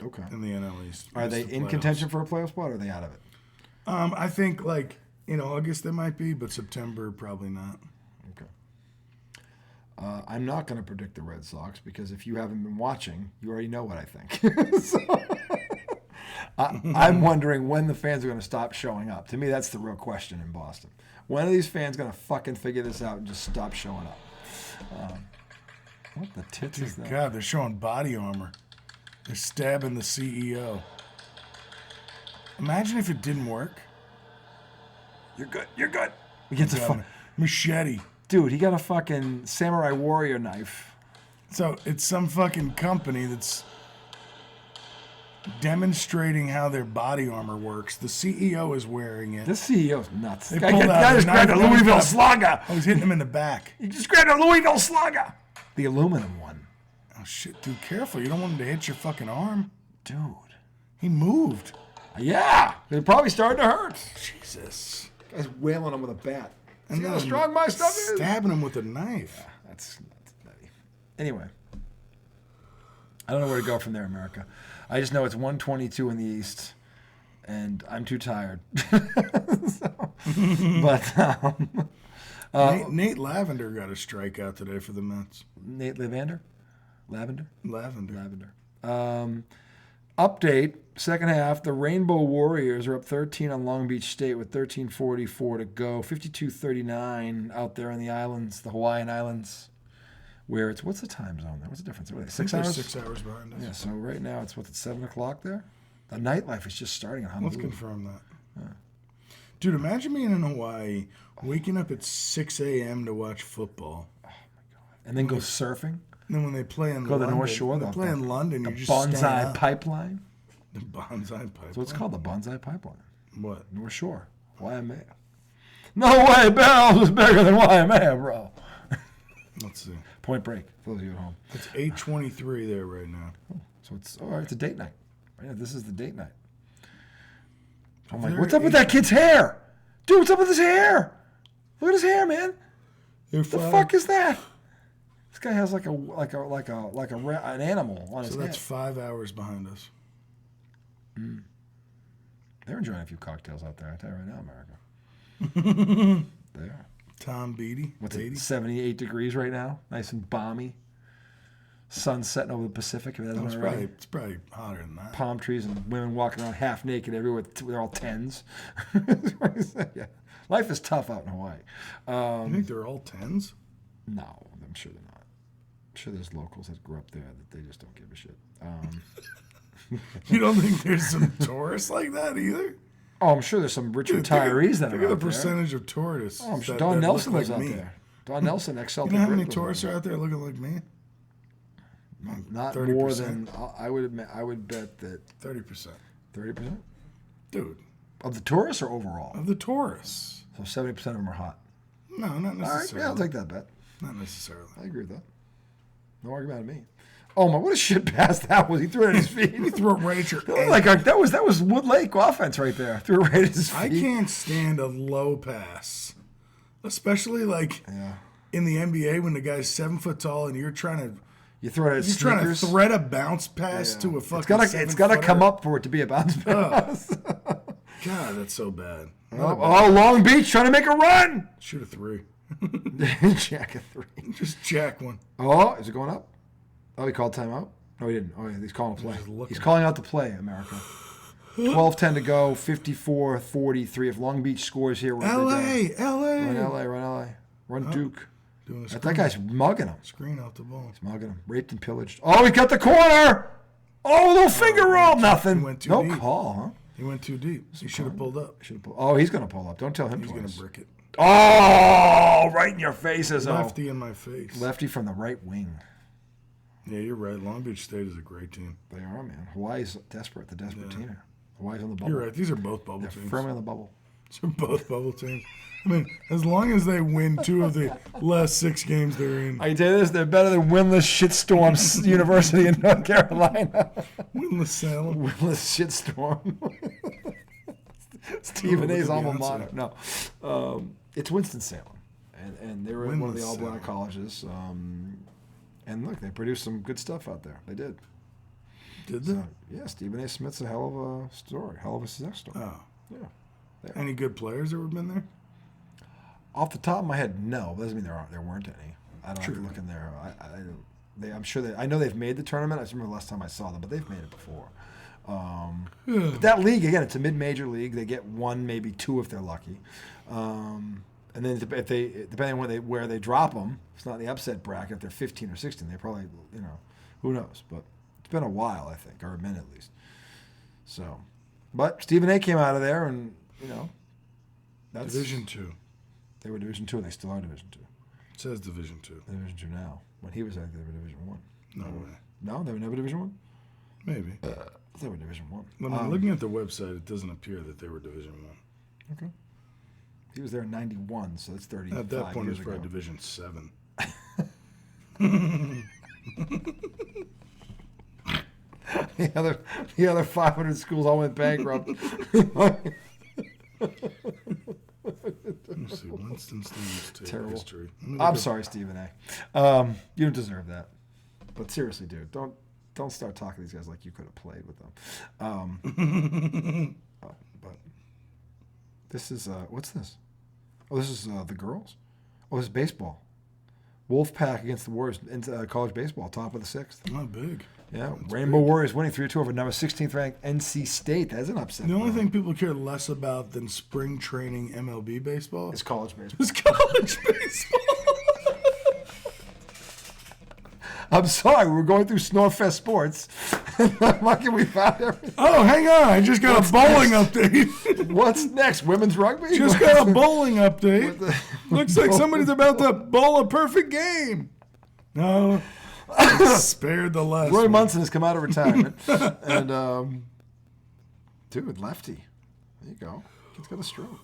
Speaker 1: Okay.
Speaker 2: in the NL East.
Speaker 1: Are they in contention for a playoff spot, or are they out of it?
Speaker 2: I think in August they might be, but September probably not.
Speaker 1: Okay. I'm not going to predict the Red Sox because if you haven't been watching, you already know what I think. So, I'm wondering when the fans are going to stop showing up. To me, that's the real question in Boston. When are these fans going to fucking figure this out and just stop showing up? What the tits is that?
Speaker 2: God, they're showing body armor. They're stabbing the CEO. Imagine if it didn't work.
Speaker 1: You're good. You're good. He gets a
Speaker 2: machete.
Speaker 1: Dude, he got a fucking samurai warrior knife.
Speaker 2: So it's some fucking company that's demonstrating how their body armor works. The CEO is wearing it.
Speaker 1: This CEO's nuts.
Speaker 2: They
Speaker 1: Guy
Speaker 2: pulled out
Speaker 1: just
Speaker 2: a
Speaker 1: grabbed a
Speaker 2: knife.
Speaker 1: Louisville Slugger.
Speaker 2: I was hitting him in the back.
Speaker 1: He just grabbed a Louisville Slugger. The aluminum one.
Speaker 2: Oh, shit, dude, careful. You don't want him to hit your fucking arm.
Speaker 1: Dude.
Speaker 2: He moved.
Speaker 1: Yeah. It probably started to hurt.
Speaker 2: Jesus.
Speaker 1: Guy's wailing him with a bat.
Speaker 2: And
Speaker 1: See how
Speaker 2: then
Speaker 1: strong my stuff is?
Speaker 2: stabbing him with a knife.
Speaker 1: That's nutty. Anyway. I don't know where to go from there, America. I just know it's 122 in the East, and I'm too tired.
Speaker 2: Nate Lavender got a strikeout today for the Mets.
Speaker 1: Nate Lavender? Lavender?
Speaker 2: Lavender.
Speaker 1: Update, second half, the Rainbow Warriors are up 13 on Long Beach State with 13:44 to go. 52-39 out there in the islands, the Hawaiian Islands, where it's, what's the time zone there? What's the difference? What are they, 6 hours?
Speaker 2: 6 hours behind us.
Speaker 1: Yeah, so right now it's, it's 7 o'clock there? The nightlife is just starting in Honolulu.
Speaker 2: Let's confirm that. Dude, imagine being in Hawaii, waking up at 6 a.m. to watch football.
Speaker 1: Oh, my God. And then go surfing?
Speaker 2: And then when they play in
Speaker 1: Go to
Speaker 2: London,
Speaker 1: the North Shore.
Speaker 2: when they play in London,
Speaker 1: the
Speaker 2: you're just staying
Speaker 1: Bonsai
Speaker 2: up.
Speaker 1: Pipeline?
Speaker 2: The Bonsai Pipeline.
Speaker 1: So it's called the Bonsai Pipeline.
Speaker 2: What?
Speaker 1: North Shore. Waimea. No way, Bells is bigger than Waimea, bro.
Speaker 2: Let's see.
Speaker 1: Point Break, for those of you at home.
Speaker 2: It's 8:23 there right now.
Speaker 1: So it's, all right, it's a date night. Right now, this is the date night. I'm like,
Speaker 2: They're
Speaker 1: what's up with that kid's hair? Dude, what's up with his hair? Look at his hair, man. What the fuck is that? This guy has like an animal on his
Speaker 2: So
Speaker 1: head.
Speaker 2: that's 5 hours behind us.
Speaker 1: They're enjoying a few cocktails out there, I tell you right now, America. They are.
Speaker 2: Tom Beatty.
Speaker 1: What's
Speaker 2: Beatty.
Speaker 1: it, 78 degrees right now? Nice and balmy. Sun setting over the Pacific. If it hasn't already.
Speaker 2: It's probably hotter than that.
Speaker 1: Palm trees and women walking around half naked everywhere. They're all tens. Yeah. Life is tough out in Hawaii.
Speaker 2: You think they're all 10s?
Speaker 1: No, I'm sure they're not. I'm sure there's locals that grew up there that they just don't give a shit.
Speaker 2: You don't think there's some tourists like that either?
Speaker 1: Oh, I'm sure there's some rich retirees that are
Speaker 2: Look at
Speaker 1: out
Speaker 2: the
Speaker 1: there.
Speaker 2: percentage of tourists.
Speaker 1: Oh, I'm sure
Speaker 2: that
Speaker 1: Don
Speaker 2: look
Speaker 1: Nelson
Speaker 2: like
Speaker 1: lives out
Speaker 2: me.
Speaker 1: there. Don Nelson, ex-Celtic.
Speaker 2: You know how many
Speaker 1: Rip lives
Speaker 2: tourists
Speaker 1: out
Speaker 2: are out there looking like me?
Speaker 1: there. Not
Speaker 2: 30%.
Speaker 1: more than I would admit. I would bet that
Speaker 2: 30%.
Speaker 1: 30%
Speaker 2: Dude,
Speaker 1: of the tourists or overall.
Speaker 2: of the tourists.
Speaker 1: So 70% of them are hot.
Speaker 2: No, not
Speaker 1: All right,
Speaker 2: necessarily.
Speaker 1: yeah, I'll take that bet.
Speaker 2: Not necessarily.
Speaker 1: I agree with that. No argument out of me. Oh my! What a shit pass that was. He threw it at his feet.
Speaker 2: You throw it right at your
Speaker 1: that was Wood Lake offense right there. Threw it right at his feet.
Speaker 2: I can't stand a low pass, especially in the NBA when the guy's 7 foot tall and you're trying to
Speaker 1: You throw it at
Speaker 2: you're trying to
Speaker 1: sneakers.
Speaker 2: thread a bounce pass to a fucking.
Speaker 1: It's gotta come up for it to be a bounce pass.
Speaker 2: God, that's so bad.
Speaker 1: Oh, Long Beach trying to make a run.
Speaker 2: Shoot a 3.
Speaker 1: Jack a 3.
Speaker 2: Just jack one.
Speaker 1: Oh, is it going up? Oh, he called timeout? No, he didn't. Oh, yeah, he's calling a play. He's calling out the play, America. 12:10 to go, 54-43. If Long Beach scores here, we're
Speaker 2: L.A.
Speaker 1: Run LA. Run Duke.
Speaker 2: Doing a
Speaker 1: That guy's mugging him.
Speaker 2: screen off the ball.
Speaker 1: He's mugging him. Raped and pillaged. Oh, he got the corner. Oh, little finger roll. Nothing.
Speaker 2: went too
Speaker 1: No
Speaker 2: deep.
Speaker 1: call, huh?
Speaker 2: He went too deep. He should have pulled up.
Speaker 1: Oh, he's going to pull up. Don't tell him
Speaker 2: He's going
Speaker 1: twice.
Speaker 2: to brick it.
Speaker 1: Oh, right in your faces.
Speaker 2: Lefty in my face.
Speaker 1: Lefty from the right wing.
Speaker 2: Yeah, you're right. Long Beach State is a great team.
Speaker 1: They are, man. Hawaii's desperate. The desperate team here. Hawaii's on the bubble.
Speaker 2: You're right. These are both bubble
Speaker 1: They're
Speaker 2: teams.
Speaker 1: firmly on the bubble.
Speaker 2: So both bubble teams. I mean, as long as they win 2 of the last 6 games they're in.
Speaker 1: I can tell you this, they're better than winless shitstorm University in North Carolina.
Speaker 2: Winless Salem.
Speaker 1: Winless shitstorm. Stephen A's alma mater. No. It's Winston-Salem. And they were in one of the all-black colleges. And look, they produced some good stuff out there. They did.
Speaker 2: Did they?
Speaker 1: Yeah, Stephen A. Smith's a hell of a story. Hell of a success story.
Speaker 2: Oh.
Speaker 1: Yeah.
Speaker 2: Any good players that have been there?
Speaker 1: Off the top of my head, no. That doesn't mean there weren't any. I don't have to look in there. I'm sure I know they've made the tournament. I just remember the last time I saw them, but they've made it before. But that league, again, it's a mid-major league. They get 1, maybe 2 if they're lucky. And then if they, depending on where they drop them, it's not in the upset bracket. If they're 15 or 16, they probably, who knows? But it's been a while, I think, or a minute at least. So, but Stephen A. came out of there, and that's
Speaker 2: Division 2.
Speaker 1: They were Division 2, and they still are Division 2.
Speaker 2: It says Division 2.
Speaker 1: They're Division 2 now. When he was, I think they were Division 1.
Speaker 2: No way.
Speaker 1: No, they were never Division 1.
Speaker 2: Maybe.
Speaker 1: They were Division 1.
Speaker 2: When I'm looking at the website, it doesn't appear that they were Division 1.
Speaker 1: Okay. He was there in '91, so that's 35
Speaker 2: At that point, it was
Speaker 1: years
Speaker 2: probably
Speaker 1: ago.
Speaker 2: Division 7.
Speaker 1: The other 500 schools all went bankrupt.
Speaker 2: Let me see. Winston-Salem's tape
Speaker 1: Terrible.
Speaker 2: history.
Speaker 1: I'm sorry, Stephen A. You don't deserve that. But seriously, dude, don't start talking to these guys like you could have played with them. But this is what's this? Oh, this is the girls. Oh, this is baseball. Wolfpack against the Warriors in college baseball, top of the 6th.
Speaker 2: Not big.
Speaker 1: Yeah,
Speaker 2: That's
Speaker 1: Rainbow
Speaker 2: big.
Speaker 1: Warriors winning 3-2 over number 16th ranked NC State. That's an upset.
Speaker 2: The only
Speaker 1: bro.
Speaker 2: thing people care less about than spring training MLB baseball
Speaker 1: is college baseball.
Speaker 2: is college baseball.
Speaker 1: I'm sorry, we're going through Snorefest Sports. Lucky we found everything.
Speaker 2: Oh, hang on. I just got a bowling update.
Speaker 1: What's next? Women's rugby?
Speaker 2: Just got a bowling update. Looks like somebody's about to bowl a perfect game. No. Spared the last
Speaker 1: Roy
Speaker 2: one.
Speaker 1: Munson has come out of retirement. And, dude, lefty. There you go. He's got a stroke.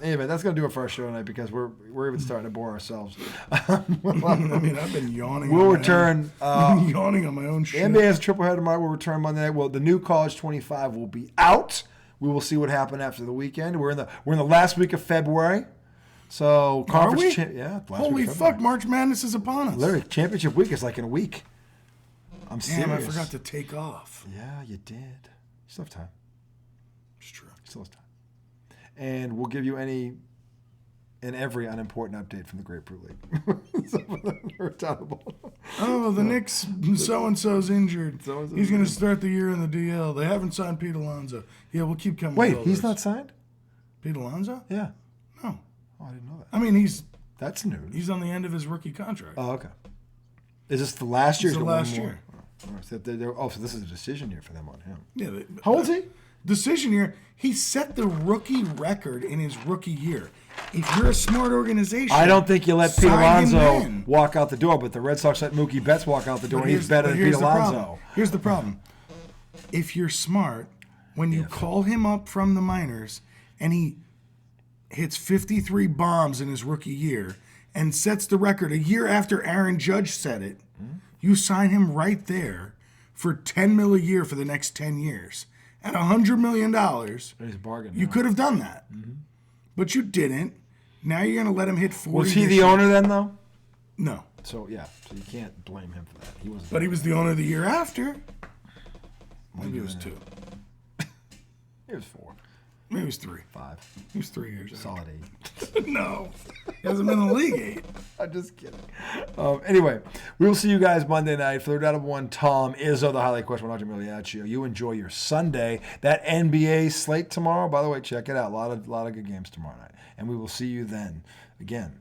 Speaker 1: Anyway, that's going to do it for our show tonight because we're even starting to bore ourselves.
Speaker 2: I mean, I've been yawning.
Speaker 1: We'll
Speaker 2: on my
Speaker 1: return.
Speaker 2: own, yawning on my own
Speaker 1: The
Speaker 2: shit.
Speaker 1: NBA has a triple header tomorrow. We'll return Monday night. Well, the new College 25 will be out. We will see what happened after the weekend. We're in the last week of February. So conference,
Speaker 2: we?
Speaker 1: last
Speaker 2: Holy
Speaker 1: week of
Speaker 2: fuck,
Speaker 1: February.
Speaker 2: March Madness is upon us.
Speaker 1: Literally, championship week is like in a week. I'm serious.
Speaker 2: Damn, I forgot to take off.
Speaker 1: Yeah, you did. You still have time.
Speaker 2: It's true.
Speaker 1: You still have time. And we'll give you any and every unimportant update from the Grapefruit League.
Speaker 2: Oh, the Knicks, so-and-so's injured.
Speaker 1: So-and-so's
Speaker 2: He's going to
Speaker 1: injured.
Speaker 2: start the year in the DL. They haven't signed Pete Alonso. Yeah, we'll keep coming.
Speaker 1: Wait,
Speaker 2: with all
Speaker 1: he's
Speaker 2: this.
Speaker 1: not signed?
Speaker 2: Pete Alonso?
Speaker 1: Yeah.
Speaker 2: No.
Speaker 1: Oh, I didn't know that.
Speaker 2: I mean,
Speaker 1: That's news.
Speaker 2: he's on the end of his rookie contract.
Speaker 1: Oh, okay. Is this the last year?
Speaker 2: It's the last year.
Speaker 1: So this is a decision year for them on him.
Speaker 2: Yeah.
Speaker 1: How old is he?
Speaker 2: Decision year. He set the rookie record in his rookie year. If you're a smart organization,
Speaker 1: I don't think you let Pete
Speaker 2: sign him
Speaker 1: Alonso
Speaker 2: then.
Speaker 1: walk out the door, but the Red Sox let Mookie Betts walk out the door,
Speaker 2: But
Speaker 1: and he's better than Pete
Speaker 2: here's the
Speaker 1: Alonso.
Speaker 2: problem. Here's the problem. If you're smart, when you call him up from the minors and he hits 53 bombs in his rookie year and sets the record a year after Aaron Judge set it, you sign him right there for $10 million a year for the next 10 years. At $100 million,
Speaker 1: He's a bargain.
Speaker 2: you could have done that. But you didn't. Now you're going to let him hit 40.
Speaker 1: Was he
Speaker 2: this
Speaker 1: the
Speaker 2: year.
Speaker 1: owner then, though?
Speaker 2: No.
Speaker 1: So yeah, so you can't blame him for that. He was.
Speaker 2: But he was the owner the year after. Maybe it was 2.
Speaker 1: He was 4,
Speaker 2: Maybe it was 3.
Speaker 1: 5,
Speaker 2: He was 3 years.
Speaker 1: solid 8.
Speaker 2: No. He hasn't been in the league 8.
Speaker 1: I'm just kidding. Anyway, we will see you guys Monday night for the Redoubtable One. Tom Izzo, the highlight question. We're not Miliaccio. You enjoy your Sunday. That NBA slate tomorrow. By the way, check it out. A lot of good games tomorrow night, and we will see you then again.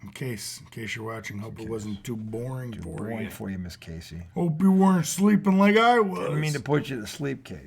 Speaker 2: In case you're watching, hope it wasn't too boring for
Speaker 1: Boring
Speaker 2: you.
Speaker 1: for you, Miss Casey.
Speaker 2: Hope you weren't sleeping like I was.
Speaker 1: Didn't mean to put you to sleep, Case.